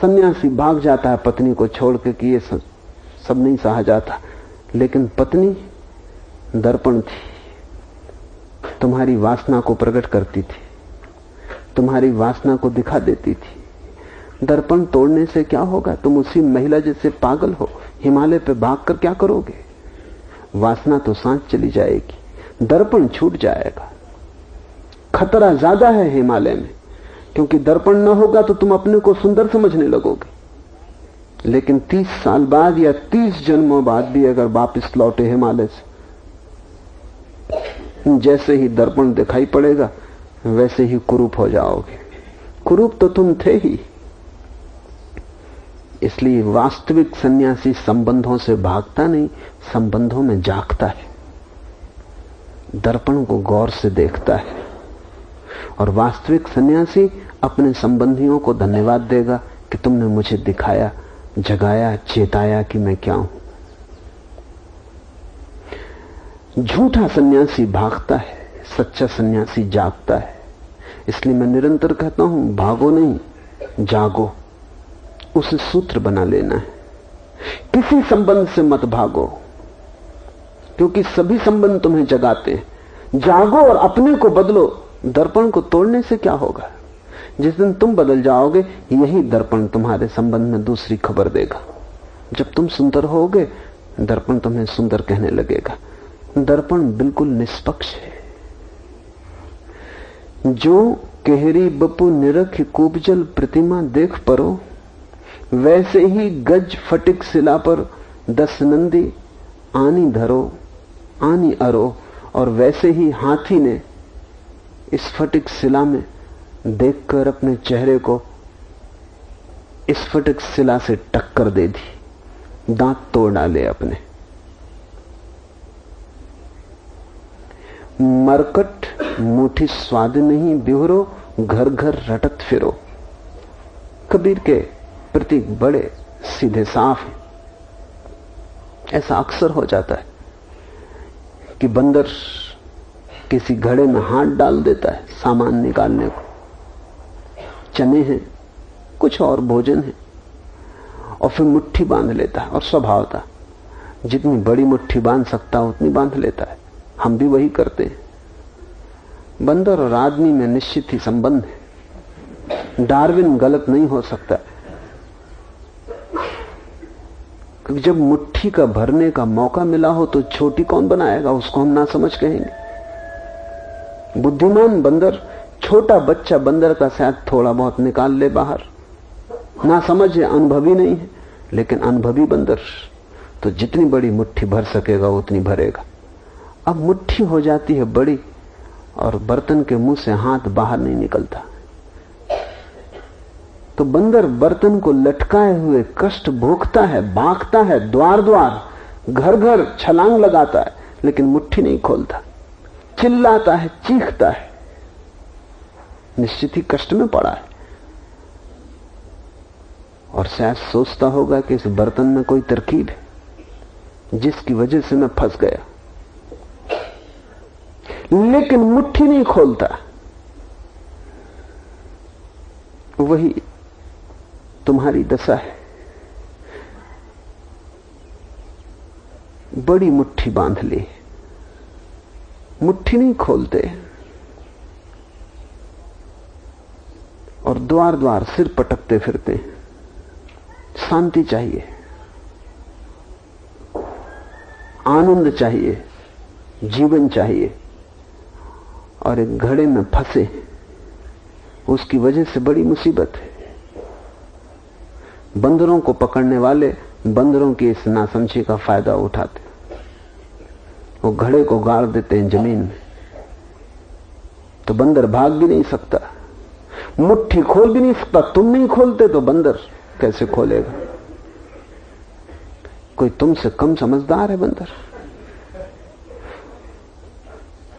सन्यासी भाग जाता है पत्नी को छोड़ के कि ये सब नहीं सहा जाता, लेकिन पत्नी दर्पण थी, तुम्हारी वासना को प्रकट करती थी, तुम्हारी वासना को दिखा देती थी। दर्पण तोड़ने से क्या होगा? तुम उसी महिला जैसे पागल हो, हिमालय पे भागकर क्या करोगे? वासना तो सांस चली जाएगी, दर्पण छूट जाएगा। खतरा ज्यादा है हिमालय में, क्योंकि दर्पण न होगा तो तुम अपने को सुंदर समझने लगोगे। लेकिन 30 साल बाद या 30 जन्मों बाद भी अगर वापस लौटे हिमालय से, जैसे ही दर्पण दिखाई पड़ेगा वैसे ही कुरूप हो जाओगे। कुरूप तो तुम थे ही। इसलिए वास्तविक सन्यासी संबंधों से भागता नहीं, संबंधों में जागता है, दर्पण को गौर से देखता है। और वास्तविक सन्यासी अपने संबंधियों को धन्यवाद देगा कि तुमने मुझे दिखाया, जगाया, चेताया कि मैं क्या हूं। झूठा सन्यासी भागता है, सच्चा सन्यासी जागता है। इसलिए मैं निरंतर कहता हूं, भागो नहीं, जागो। उसे सूत्र बना लेना है। किसी संबंध से मत भागो, क्योंकि सभी संबंध तुम्हें जगाते हैं। जागो और अपने को बदलो। दर्पण को तोड़ने से क्या होगा? जिस दिन तुम बदल जाओगे, यही दर्पण तुम्हारे संबंध में दूसरी खबर देगा। जब तुम सुंदर होगे, दर्पण तुम्हें सुंदर कहने लगेगा। दर्पण बिल्कुल निष्पक्ष है। जो केहरी बपू निरख कूपजल प्रतिमा देख परो, वैसे ही गज फटिक शिला पर 10 नंदी आनी धरो। आनी अरो। और वैसे ही हाथी ने स्फटिक शिला में देखकर अपने चेहरे को स्फटिक शिला से टक्कर दे दी, दांत तोड़ डाले अपने। मरकट मुठी स्वाद नहीं बिहरो, घर घर रटत फिरो। कबीर के प्रतीक बड़े सीधे साफ हैं। ऐसा अक्सर हो जाता है कि बंदर किसी घड़े में हाथ डाल देता है सामान निकालने को, चने हैं, कुछ और भोजन है, और फिर मुट्ठी बांध लेता है। और स्वभाव था जितनी बड़ी मुट्ठी बांध सकता उतनी बांध लेता है। हम भी वही करते हैं। बंदर और आदमी में निश्चित ही संबंध है। डार्विन गलत नहीं हो सकता, क्योंकि जब मुट्ठी का भरने का मौका मिला हो तो छोटी कौन बनाएगा, उसको हम ना समझ कहेंगे। बुद्धिमान बंदर, छोटा बच्चा बंदर का शायद थोड़ा बहुत निकाल ले बाहर, ना समझ है, अनुभवी नहीं है। लेकिन अनुभवी बंदर तो जितनी बड़ी मुट्ठी भर सकेगा उतनी भरेगा। अब मुट्ठी हो जाती है बड़ी और बर्तन के मुंह से हाथ बाहर नहीं निकलता, तो बंदर बर्तन को लटकाए हुए कष्ट भोगता है, भागता है, द्वार द्वार, घर घर छलांग लगाता है, लेकिन मुट्ठी नहीं खोलता। चिल्लाता है, चीखता है, निश्चित ही कष्ट में पड़ा है। और शायद सोचता होगा कि इस बर्तन में कोई तरकीब है जिसकी वजह से मैं फंस गया, लेकिन मुट्ठी नहीं खोलता। वही तुम्हारी दशा है। बड़ी मुट्ठी बांध ली, मुट्ठी नहीं खोलते, और द्वार द्वार सिर पटकते फिरते हैं। शांति चाहिए, आनंद चाहिए, जीवन चाहिए, और एक घड़े में फंसे, उसकी वजह से बड़ी मुसीबत है। बंदरों को पकड़ने वाले बंदरों की इस नासमझी का फायदा उठाते, वो घड़े को गाड़ देते हैं जमीन में, तो बंदर भाग भी नहीं सकता, मुट्ठी खोल भी नहीं सकता। तुम नहीं खोलते तो बंदर कैसे खोलेगा? कोई तुमसे कम समझदार है बंदर?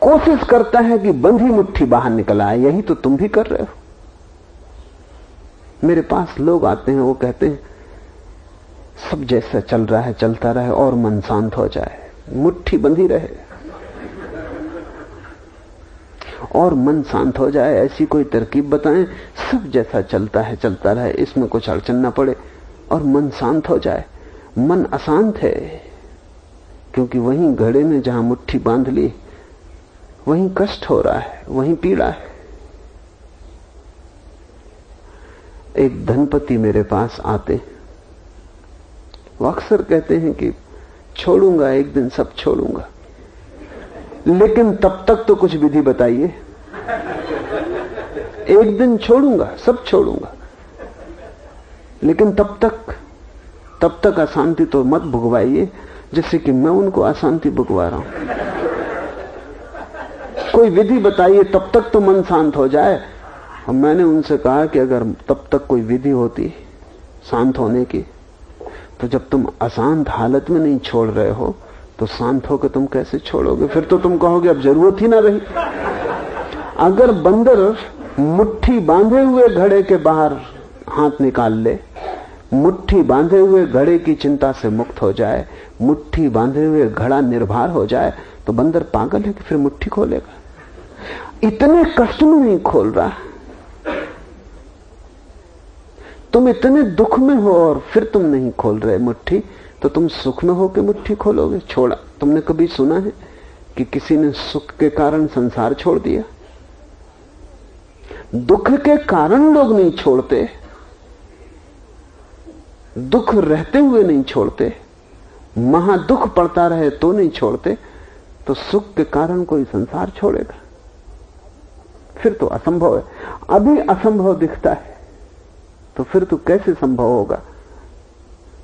कोशिश करता है कि बंधी मुट्ठी बाहर निकल आए। यही तो तुम भी कर रहे हो। मेरे पास लोग आते हैं, वो कहते हैं सब जैसा चल रहा है चलता रहे और मन शांत हो जाए, मुट्ठी बंधी रहे और मन शांत हो जाए, ऐसी कोई तरकीब बताएं। सब जैसा चलता है चलता रहे, इसमें कुछ अड़चन ना पड़े और मन शांत हो जाए। मन अशांत है, क्योंकि वहीं घड़े में जहां मुट्ठी बांध ली वहीं कष्ट हो रहा है, वहीं पीड़ा है। एक धनपति मेरे पास आते, वो अक्सर कहते हैं कि छोड़ूंगा, एक दिन सब छोड़ूंगा, लेकिन तब तक तो कुछ विधि बताइए। एक दिन छोड़ूंगा, सब छोड़ूंगा, लेकिन तब तक अशांति तो मत भुगवाइए जैसे कि मैं उनको अशांति भुगवा रहा हूं। कोई विधि बताइए, तब तक तो मन शांत हो जाए। और मैंने उनसे कहा कि अगर तब तक कोई विधि होती शांत होने की, तो जब तुम अशांत हालत में नहीं छोड़ रहे हो तो शांत होकर तुम कैसे छोड़ोगे? फिर तो तुम कहोगे अब जरूरत ही ना रही। अगर बंदर मुट्ठी बांधे हुए घड़े के बाहर हाथ निकाल ले, मुट्ठी बांधे हुए घड़े की चिंता से मुक्त हो जाए, मुट्ठी बांधे हुए घड़ा निर्भर हो जाए, तो बंदर पागल है कि फिर मुट्ठी खोलेगा? इतने कष्ट में नहीं खोल रहा, तुम इतने दुख में हो और फिर तुम नहीं खोल रहे मुट्ठी, तो तुम सुख में हो के मुट्ठी खोलोगे? छोड़ा। तुमने कभी सुना है कि किसी ने सुख के कारण संसार छोड़ दिया? दुख के कारण लोग नहीं छोड़ते, दुख रहते हुए नहीं छोड़ते, महादुख पड़ता रहे तो नहीं छोड़ते। तो सुख के कारण कोई संसार छोड़ेगा? फिर तो असंभव है। अभी असंभव दिखता है तो फिर तो कैसे संभव होगा?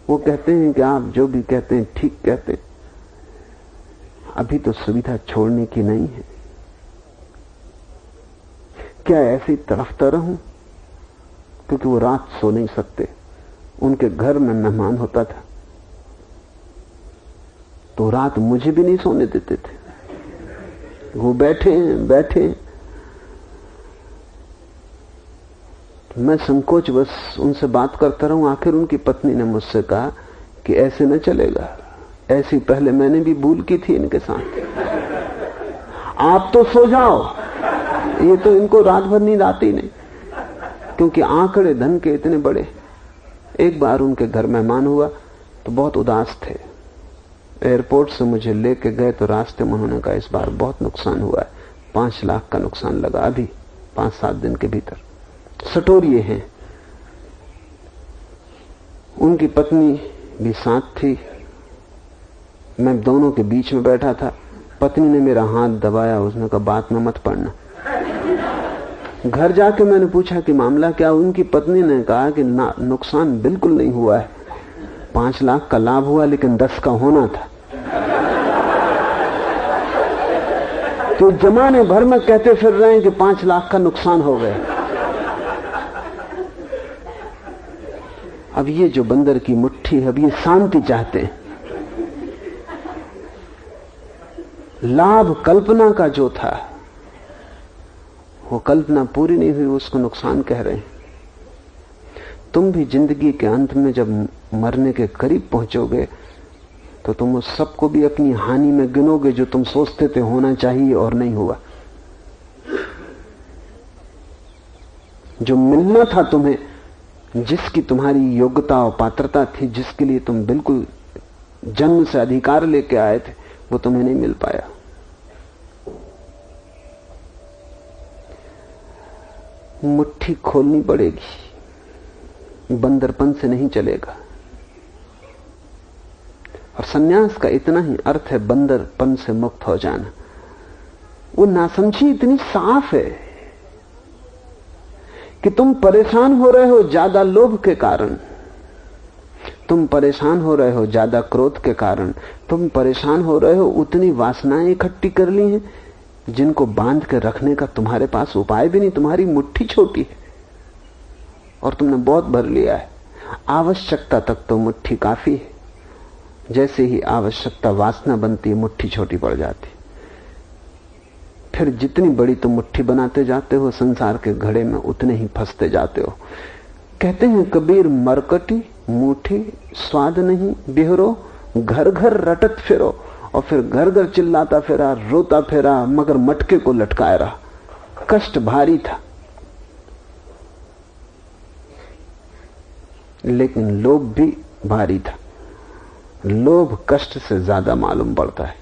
वो कहते हैं कि आप जो भी कहते हैं ठीक कहते हैं, अभी तो सुविधा छोड़ने की नहीं है। क्या ऐसे ही तड़फता रहूं? क्योंकि वो रात सो नहीं सकते। उनके घर में मेहमान होता था तो रात मुझे भी नहीं सोने देते थे। वो बैठे मैं संकोचवश उनसे बात करता रहूं। आखिर उनकी पत्नी ने मुझसे कहा कि ऐसे न चलेगा, ऐसी पहले मैंने भी भूल की थी इनके साथ। आप तो सो जाओ, ये तो इनको रात भर नींद आती नहीं, क्योंकि आंकड़े धन के इतने बड़े। एक बार उनके घर मेहमान हुआ तो बहुत उदास थे। एयरपोर्ट से मुझे लेके गए तो रास्ते में उन्होंने कहा इस बार बहुत नुकसान हुआ है, 5 लाख का नुकसान लगा अभी 5-7 दिन के भीतर। सटोरिये हैं। उनकी पत्नी भी साथ थी। मैं दोनों के बीच में बैठा था। पत्नी ने मेरा हाथ दबाया, उसने कहा बात में मत पड़ना। घर जाके मैंने पूछा कि मामला क्या। उनकी पत्नी ने कहा कि नुकसान बिल्कुल नहीं हुआ है, 5 लाख का लाभ हुआ लेकिन 10 का होना था। तो जमाने भर में कहते फिर रहे हैं कि 5 लाख का नुकसान हो गया। अब ये जो बंदर की मुट्ठी है, अब ये शांति चाहते हैं। लाभ कल्पना का जो था वो कल्पना पूरी नहीं हुई, उसको नुकसान कह रहे हैं। तुम भी जिंदगी के अंत में जब मरने के करीब पहुंचोगे तो तुम उस सबको भी अपनी हानि में गिनोगे जो तुम सोचते थे होना चाहिए और नहीं हुआ। जो मिलना था तुम्हें, जिसकी तुम्हारी योग्यता और पात्रता थी, जिसके लिए तुम बिल्कुल जन्म से अधिकार लेके आए थे, वो तुम्हें नहीं मिल पाया। मुट्ठी खोलनी पड़ेगी, बंदरपन से नहीं चलेगा। और सन्यास का इतना ही अर्थ है बंदरपन से मुक्त हो जाना। वो नासमझी इतनी साफ है कि तुम परेशान हो रहे हो ज्यादा लोभ के कारण, तुम परेशान हो रहे हो ज्यादा क्रोध के कारण, तुम परेशान हो रहे हो उतनी वासनाएं इकट्ठी कर ली हैं जिनको बांध के रखने का तुम्हारे पास उपाय भी नहीं। तुम्हारी मुट्ठी छोटी है और तुमने बहुत भर लिया है। आवश्यकता तक तो मुट्ठी काफी है, जैसे ही आवश्यकता वासना बनती है मुट्ठी छोटी पड़ जाती। फिर जितनी बड़ी तुम मुट्ठी बनाते जाते हो, संसार के घड़े में उतने ही फंसते जाते हो। कहते हैं कबीर मरकटी मुट्ठी स्वाद नहीं बिहरो, घर घर रटत फिरो। और फिर घर घर चिल्लाता फिरा, रोता फिरा, मगर मटके को लटकाए रहा। कष्ट भारी था, लेकिन लोभ भी भारी था। लोभ कष्ट से ज्यादा मालूम पड़ता है,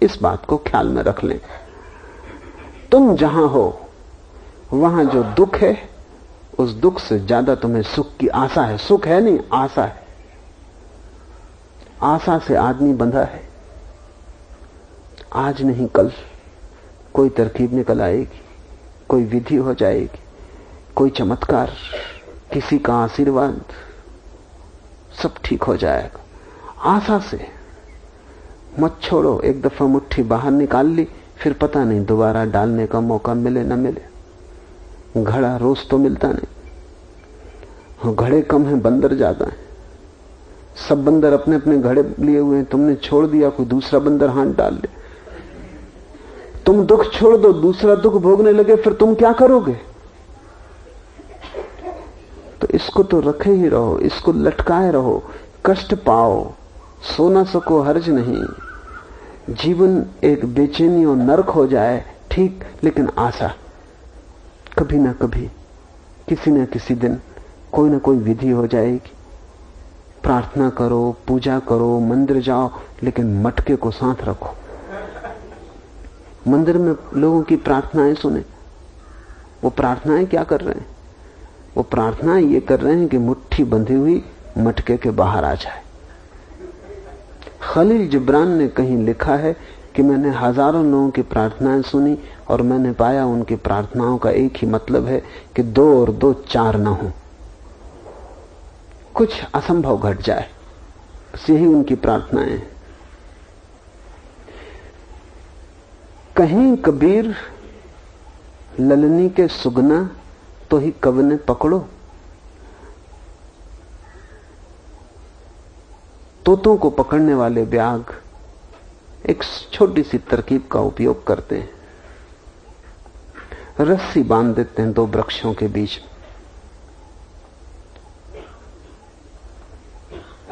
इस बात को ख्याल में रख लें। तुम जहां हो वहां जो दुख है, उस दुख से ज्यादा तुम्हें सुख की आशा है। सुख है नहीं, आशा है। आशा से आदमी बंधा है। आज नहीं कल कोई तरकीब निकल आएगी, कोई विधि हो जाएगी, कोई चमत्कार, किसी का आशीर्वाद, सब ठीक हो जाएगा। आशा से मत छोड़ो। एक दफा मुट्ठी बाहर निकाल ली, फिर पता नहीं दोबारा डालने का मौका मिले न मिले। घड़ा रोज तो मिलता नहीं। घड़े कम हैं, बंदर ज्यादा हैं। सब बंदर अपने अपने घड़े लिए हुए हैं। तुमने छोड़ दिया, कोई दूसरा बंदर हाथ डाल ले। तुम दुख छोड़ दो, दूसरा दुख भोगने लगे, फिर तुम क्या करोगे? तो इसको तो रखे ही रहो, इसको लटकाए रहो। कष्ट पाओ, सो ना सको हर्ज नहीं। जीवन एक बेचैनी और नरक हो जाए ठीक, लेकिन आशा कभी ना कभी, किसी न किसी दिन कोई ना कोई विधि हो जाएगी। प्रार्थना करो, पूजा करो, मंदिर जाओ, लेकिन मटके को साथ रखो। मंदिर में लोगों की प्रार्थनाएं सुने। वो प्रार्थनाएं क्या कर रहे हैं? वो प्रार्थनाएं ये कर रहे हैं कि मुट्ठी बंधी हुई मटके के बाहर आ जाए। खलील जिब्रान ने कहीं लिखा है कि मैंने हजारों लोगों की प्रार्थनाएं सुनी और मैंने पाया उनकी प्रार्थनाओं का एक ही मतलब है कि 2 और 2 4 ना हो, कुछ असंभव घट जाए। बस यही उनकी प्रार्थनाएं हैं। कहीं कबीर ललनी के सुगना तो ही कवने पकड़ो। तोतों को पकड़ने वाले व्याघ्र एक छोटी सी तरकीब का उपयोग करते हैं। रस्सी बांध देते हैं दो वृक्षों के बीच में।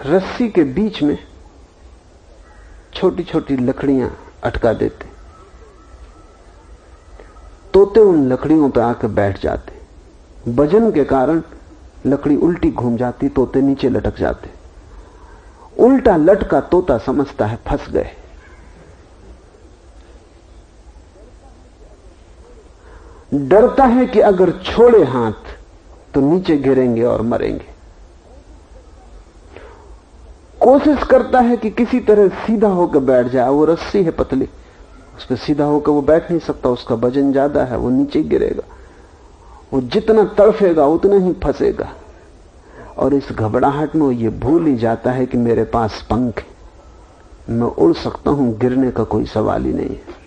रस्सी के बीच में छोटी छोटी लकड़ियां अटका देते। तोते उन लकड़ियों पर आकर बैठ जाते। वजन के कारण लकड़ी उल्टी घूम जाती, तोते नीचे लटक जाते। उल्टा लटका तोता समझता है फंस गए। डरता है कि अगर छोड़े हाथ तो नीचे गिरेंगे और मरेंगे। कोशिश करता है कि किसी तरह सीधा होकर बैठ जाए। वो रस्सी है पतली, उस पर सीधा होकर वो बैठ नहीं सकता, उसका वजन ज्यादा है, वो नीचे गिरेगा। वो जितना तड़फेगा उतना ही फंसेगा। और इस घबराहट में वो ये भूल ही जाता है कि मेरे पास पंख है, मैं उड़ सकता हूं, गिरने का कोई सवाल ही नहीं है।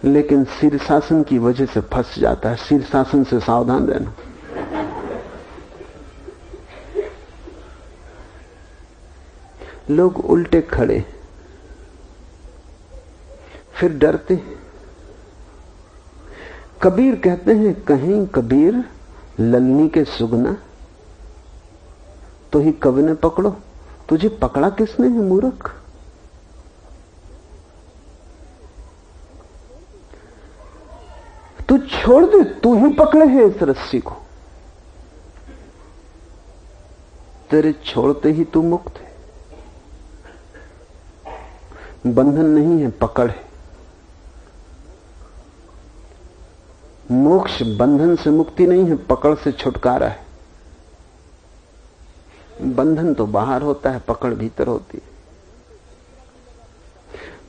लेकिन शीर्षासन की वजह से फंस जाता है। शीर्षासन से सावधान रहना। लोग उल्टे खड़े फिर डरते हैं। कबीर कहते हैं कहीं कबीर ललनी के सुगना तो ही कवने पकड़ो। तुझे पकड़ा किसने है मूर्ख? तू छोड़ दे, तू ही पकड़े है इस रस्सी को। तेरे छोड़ते ही तू मुक्त है। बंधन नहीं है, पकड़ है। मोक्ष बंधन से मुक्ति नहीं है, पकड़ से छुटकारा है। बंधन तो बाहर होता है, पकड़ भीतर होती है।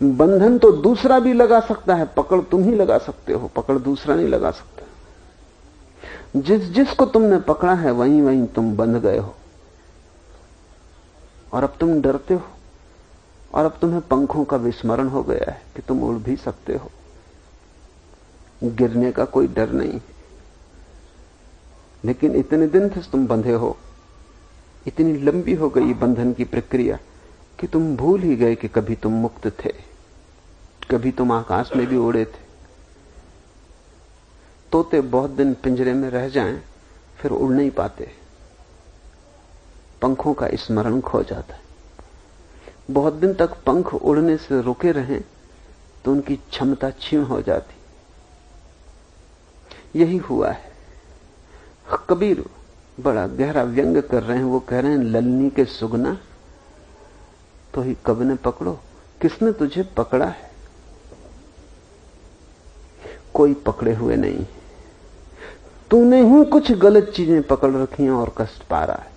बंधन तो दूसरा भी लगा सकता है, पकड़ तुम ही लगा सकते हो, पकड़ दूसरा नहीं लगा सकता। जिसको तुमने पकड़ा है वहीं वहीं तुम बंध गए हो। और अब तुम डरते हो, और अब तुम्हें पंखों का विस्मरण हो गया है कि तुम उड़ भी सकते हो। गिरने का कोई डर नहीं। लेकिन इतने दिन से तुम बंधे हो, इतनी लंबी हो गई बंधन की प्रक्रिया कि तुम भूल ही गए कि कभी तुम मुक्त थे, कभी तुम आकाश में भी उड़े थे। तोते बहुत दिन पिंजरे में रह जाएं, फिर उड़ नहीं पाते, पंखों का स्मरण खो जाता है। बहुत दिन तक पंख उड़ने से रुके रहें तो उनकी क्षमता क्षीण हो जाती। यही हुआ है। कबीर बड़ा गहरा व्यंग कर रहे हैं। वो कह रहे हैं ललनी के सुगना तो ही कवने पकड़ो। किसने तुझे पकड़ा है? कोई पकड़े हुए नहीं। तूने ही कुछ गलत चीजें पकड़ रखी हैं और कष्ट पा रहा है।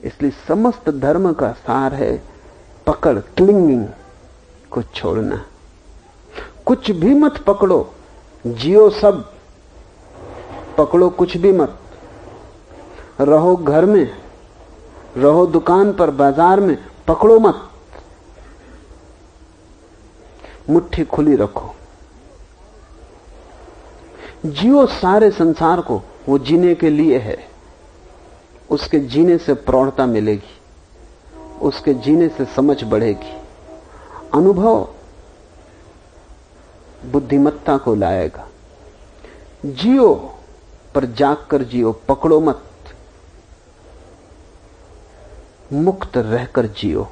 इसलिए समस्त धर्म का सार है पकड़, क्लिंगिंग को छोड़ना। कुछ भी मत पकड़ो, जियो सब, पकड़ो कुछ भी मत। रहो घर में, रहो दुकान पर, बाजार में, पकड़ो मत। मुट्ठी खुली रखो। जियो सारे संसार को, वो जीने के लिए है। उसके जीने से प्रौढ़ता मिलेगी, उसके जीने से समझ बढ़ेगी। अनुभव बुद्धिमत्ता को लाएगा। जियो पर जागकर जियो, पकड़ो मत। मुक्त रहकर जियो।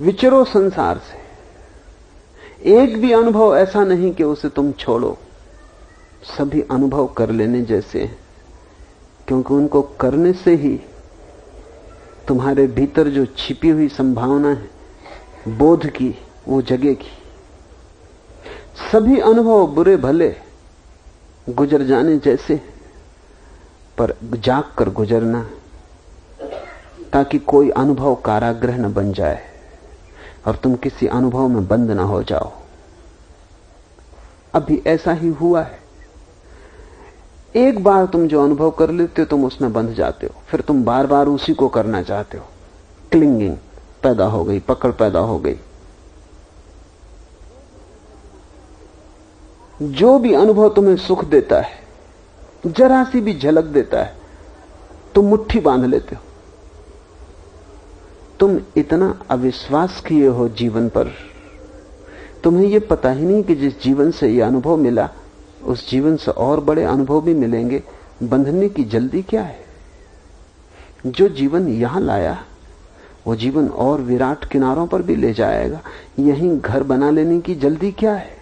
विचरो संसार से। एक भी अनुभव ऐसा नहीं कि उसे तुम छोड़ो। सभी अनुभव कर लेने जैसे हैं, क्योंकि उनको करने से ही तुम्हारे भीतर जो छिपी हुई संभावना है बोध की, वो जगेगी। सभी अनुभव बुरे भले गुजर जाने जैसे, पर जाग कर गुजरना, ताकि कोई अनुभव कारागृह न बन जाए और तुम किसी अनुभव में बंद न हो जाओ। अभी ऐसा ही हुआ है। एक बार तुम जो अनुभव कर लेते हो तुम उसमें बंध जाते हो, फिर तुम बार बार उसी को करना चाहते हो। क्लिंगिंग, पैदा हो गई, पकड़ पैदा हो गई। जो भी अनुभव तुम्हें सुख देता है, जरा सी भी झलक देता है, तुम मुट्ठी बांध लेते हो। तुम इतना अविश्वास किए हो जीवन पर, तुम्हें यह पता ही नहीं कि जिस जीवन से यह अनुभव मिला उस जीवन से और बड़े अनुभव भी मिलेंगे। बंधने की जल्दी क्या है? जो जीवन यहां लाया वो जीवन और विराट किनारों पर भी ले जाएगा। यहीं घर बना लेने की जल्दी क्या है?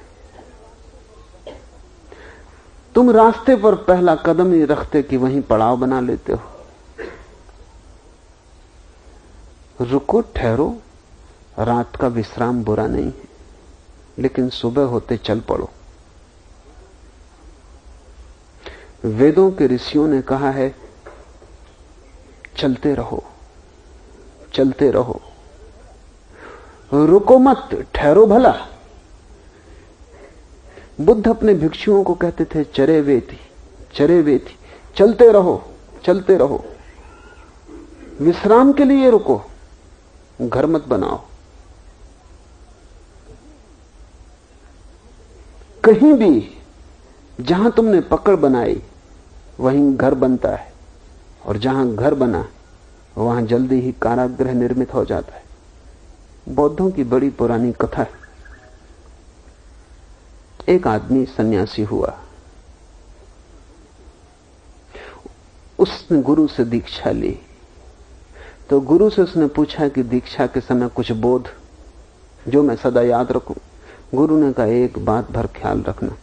तुम रास्ते पर पहला कदम ही रखते कि वहीं पड़ाव बना लेते हो। रुको, ठहरो। रात का विश्राम बुरा नहीं है, लेकिन सुबह होते चल पड़ो। वेदों के ऋषियों ने कहा है, चलते रहो, चलते रहो, रुको मत, ठहरो भला। बुद्ध अपने भिक्षुओं को कहते थे, चरे वेति, चरे वेति, चलते रहो, चलते रहो। विश्राम के लिए रुको, घर मत बनाओ। कहीं भी जहां तुमने पकड़ बनाई वहीं घर बनता है, और जहां घर बना वहां जल्दी ही कारागृह निर्मित हो जाता है। बौद्धों की बड़ी पुरानी कथा है। एक आदमी सन्यासी हुआ, उसने गुरु से दीक्षा ली। तो गुरु से उसने पूछा कि दीक्षा के समय कुछ बोध जो मैं सदा याद रखूं। गुरु ने कहा, एक बात भर ख्याल रखना,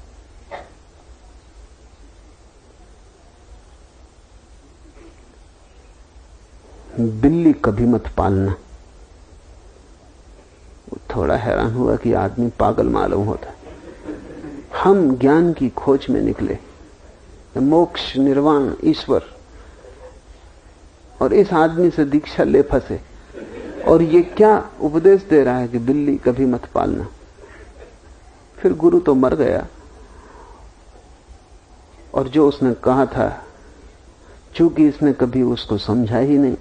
बिल्ली कभी मत पालना। थोड़ा हैरान हुआ कि आदमी पागल मालूम होता। हम ज्ञान की खोज में निकले, मोक्ष, निर्वाण, ईश्वर, और इस आदमी से दीक्षा ले फंसे। और ये क्या उपदेश दे रहा है कि बिल्ली कभी मत पालना। फिर गुरु तो मर गया, और जो उसने कहा था, चूंकि इसने कभी उसको समझा ही नहीं,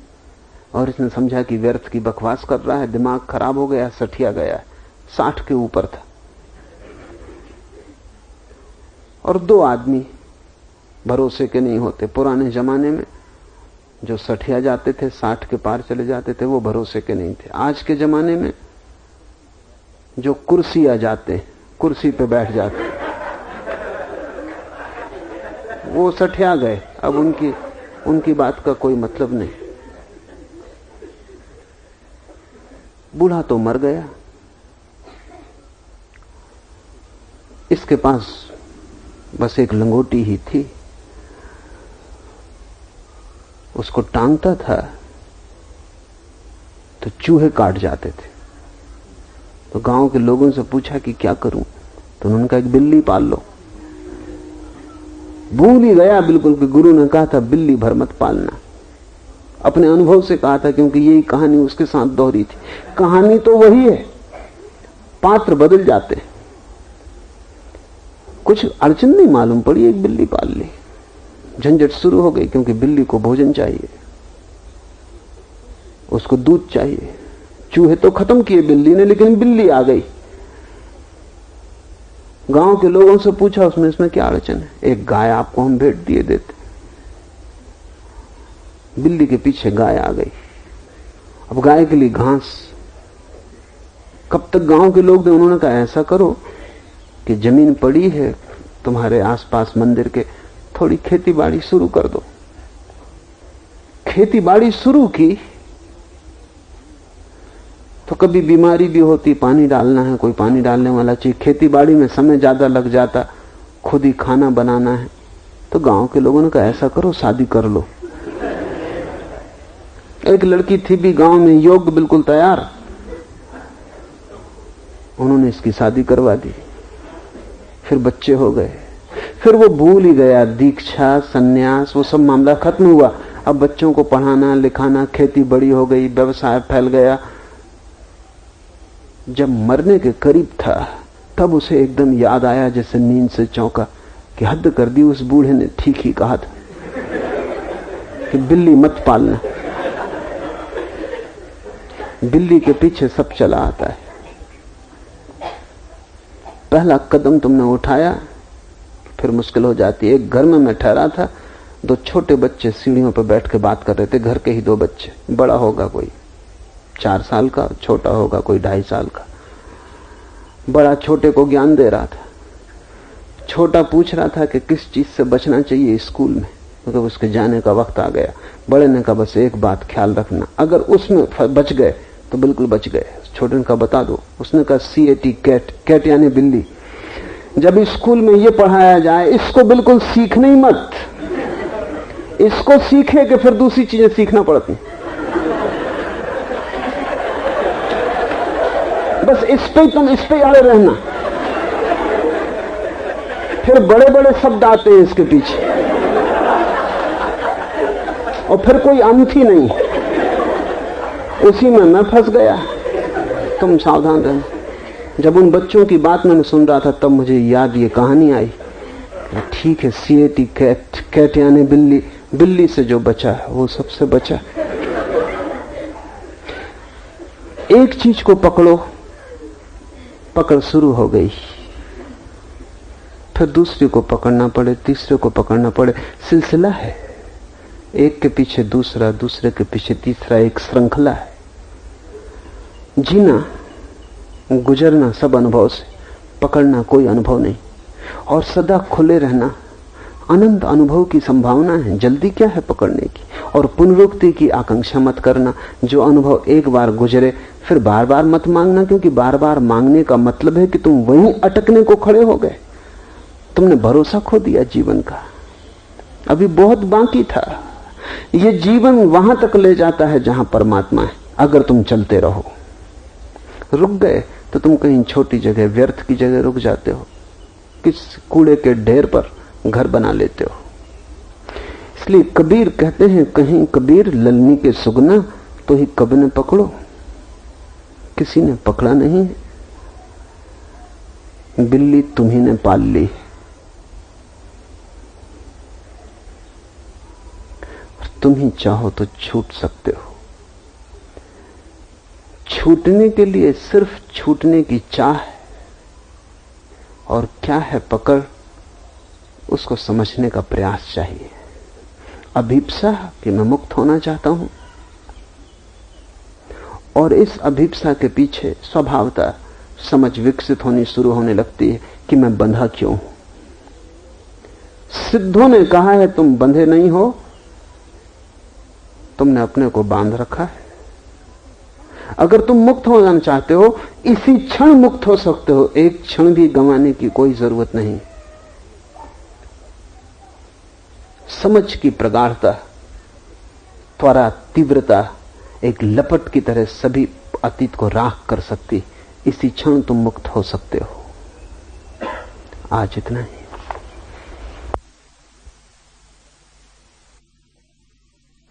और इसने समझा कि व्यर्थ की बकवास कर रहा है, दिमाग खराब हो गया, सठिया गया, 60 के ऊपर था। और दो आदमी भरोसे के नहीं होते। पुराने जमाने में जो सठिया जाते थे, 60 के पार चले जाते थे, वो भरोसे के नहीं थे। आज के जमाने में जो कुर्सी आ जाते, कुर्सी पे बैठ जाते, वो सठिया गए। अब उनकी बात का कोई मतलब नहीं। बूढ़ा तो मर गया, इसके पास बस एक लंगोटी ही थी। उसको टांगता था तो चूहे काट जाते थे। तो गांव के लोगों से पूछा कि क्या करूं, तो उन्होंने कहा, एक बिल्ली पाल लो। भूल ही गया बिल्कुल कि गुरु ने कहा था बिल्ली भर मत पालना। अपने अनुभव से कहा था, क्योंकि यही कहानी उसके साथ दोहरी थी। कहानी तो वही है, पात्र बदल जाते। कुछ अड़चन नहीं मालूम पड़ी, एक बिल्ली पाल ली, झंझट शुरू हो गई। क्योंकि बिल्ली को भोजन चाहिए, उसको दूध चाहिए। चूहे तो खत्म किए बिल्ली ने, लेकिन बिल्ली आ गई। गांव के लोगों से पूछा, इसमें क्या अड़चन है? एक गाय आपको हम भेंट दिए देते। बिल्ली के पीछे गाय आ गई। अब गाय के लिए घास कब तक गांव के लोग थे? उन्होंने कहा, ऐसा करो कि जमीन पड़ी है तुम्हारे आसपास मंदिर के, थोड़ी खेती बाड़ी शुरू कर दो। खेती बाड़ी शुरू की तो कभी बीमारी भी होती, पानी डालना है, कोई पानी डालने वाला चाहिए। खेती बाड़ी में समय ज्यादा लग जाता, खुद ही खाना बनाना है। तो गांव के लोगों ने कहा, ऐसा करो, शादी कर लो। एक लड़की थी भी गांव में, योग्य, बिल्कुल तैयार। उन्होंने इसकी शादी करवा दी। फिर बच्चे हो गए। फिर वो भूल ही गया दीक्षा, सन्यास, वो सब मामला खत्म हुआ। अब बच्चों को पढ़ाना लिखाना, खेती बड़ी हो गई, व्यवसाय फैल गया। जब मरने के करीब था तब उसे एकदम याद आया, जैसे नींद से चौंका, कि हद कर दी, उस बूढ़े ने ठीक ही कहा था कि बिल्ली मत पालना। बिल्ली के पीछे सब चला आता है। पहला कदम तुमने उठाया फिर मुश्किल हो जाती है। एक घर में मैं ठहरा था, 2 छोटे बच्चे सीढ़ियों पर बैठ के बात कर रहे थे, घर के ही 2 बच्चे। बड़ा होगा कोई 4 साल का, छोटा होगा कोई 2.5 साल का। बड़ा छोटे को ज्ञान दे रहा था। छोटा पूछ रहा था कि किस चीज से बचना चाहिए स्कूल में, क्योंकि तो उसके जाने का वक्त आ गया। बड़े ने कहा बस एक बात ख्याल रखना, अगर उसमें बच गए तो बिल्कुल बच गए। छोटे ने कहा बता दो। उसने कहा CAT, कैट यानी बिल्ली। जब स्कूल में ये पढ़ाया जाए, इसको बिल्कुल सीखने ही मत। इसको सीखे कि फिर दूसरी चीजें सीखना पड़ती। बस इस पे अड़े रहना। फिर बड़े बड़े शब्द आते हैं इसके पीछे और फिर कोई अंत ही नहीं। उसी में मैं फंस गया। तुम सावधान रहना। जब उन बच्चों की बात मैंने सुन रहा था तब मुझे याद ये कहानी आई। ठीक है, CAT, कैट यानी बिल्ली। बिल्ली से जो बचा है वो सबसे बचा। एक चीज को पकड़ो, पकड़ शुरू हो गई, फिर दूसरे को पकड़ना पड़े, तीसरे को पकड़ना पड़े। सिलसिला है, एक के पीछे दूसरा, दूसरे के पीछे तीसरा, एक श्रृंखला है। जीना, गुजरना सब अनुभव से, पकड़ना कोई अनुभव नहीं। और सदा खुले रहना, अनंत अनुभव की संभावना है। जल्दी क्या है पकड़ने की। और पुनरुक्ति की आकांक्षा मत करना। जो अनुभव एक बार गुजरे फिर बार बार मत मांगना, क्योंकि बार बार मांगने का मतलब है कि तुम वहीं अटकने को खड़े हो गए। तुमने भरोसा खो दिया जीवन का। अभी बहुत बाकी था। ये जीवन वहां तक ले जाता है जहां परमात्मा है। अगर तुम चलते रहो, रुक गए तो तुम कहीं छोटी जगह, व्यर्थ की जगह रुक जाते हो। किस कूड़े के ढेर पर घर बना लेते हो। इसलिए कबीर कहते हैं, कहीं कबीर ललनी के सुगना तो ही कब ने पकड़ो। किसी ने पकड़ा नहीं, बिल्ली तुम्ही ने पाल ली। तुम ही चाहो तो छूट सकते हो। छूटने के लिए सिर्फ छूटने की चाह है। और क्या है पकड़, उसको समझने का प्रयास चाहिए। अभिप्सा कि मैं मुक्त होना चाहता हूं, और इस अभिप्सा के पीछे स्वभावतः समझ विकसित होनी शुरू होने लगती है कि मैं बंधा क्यों हूं। सिद्धों ने कहा है तुम बंधे नहीं हो, तुमने अपने को बांध रखा है। अगर तुम मुक्त होना चाहते हो, इसी क्षण मुक्त हो सकते हो। एक क्षण भी गंवाने की कोई जरूरत नहीं। समझ की प्रगाढ़ता, त्वरा, तीव्रता एक लपट की तरह सभी अतीत को राख कर सकती। इसी क्षण तुम मुक्त हो सकते हो। आज इतना ही।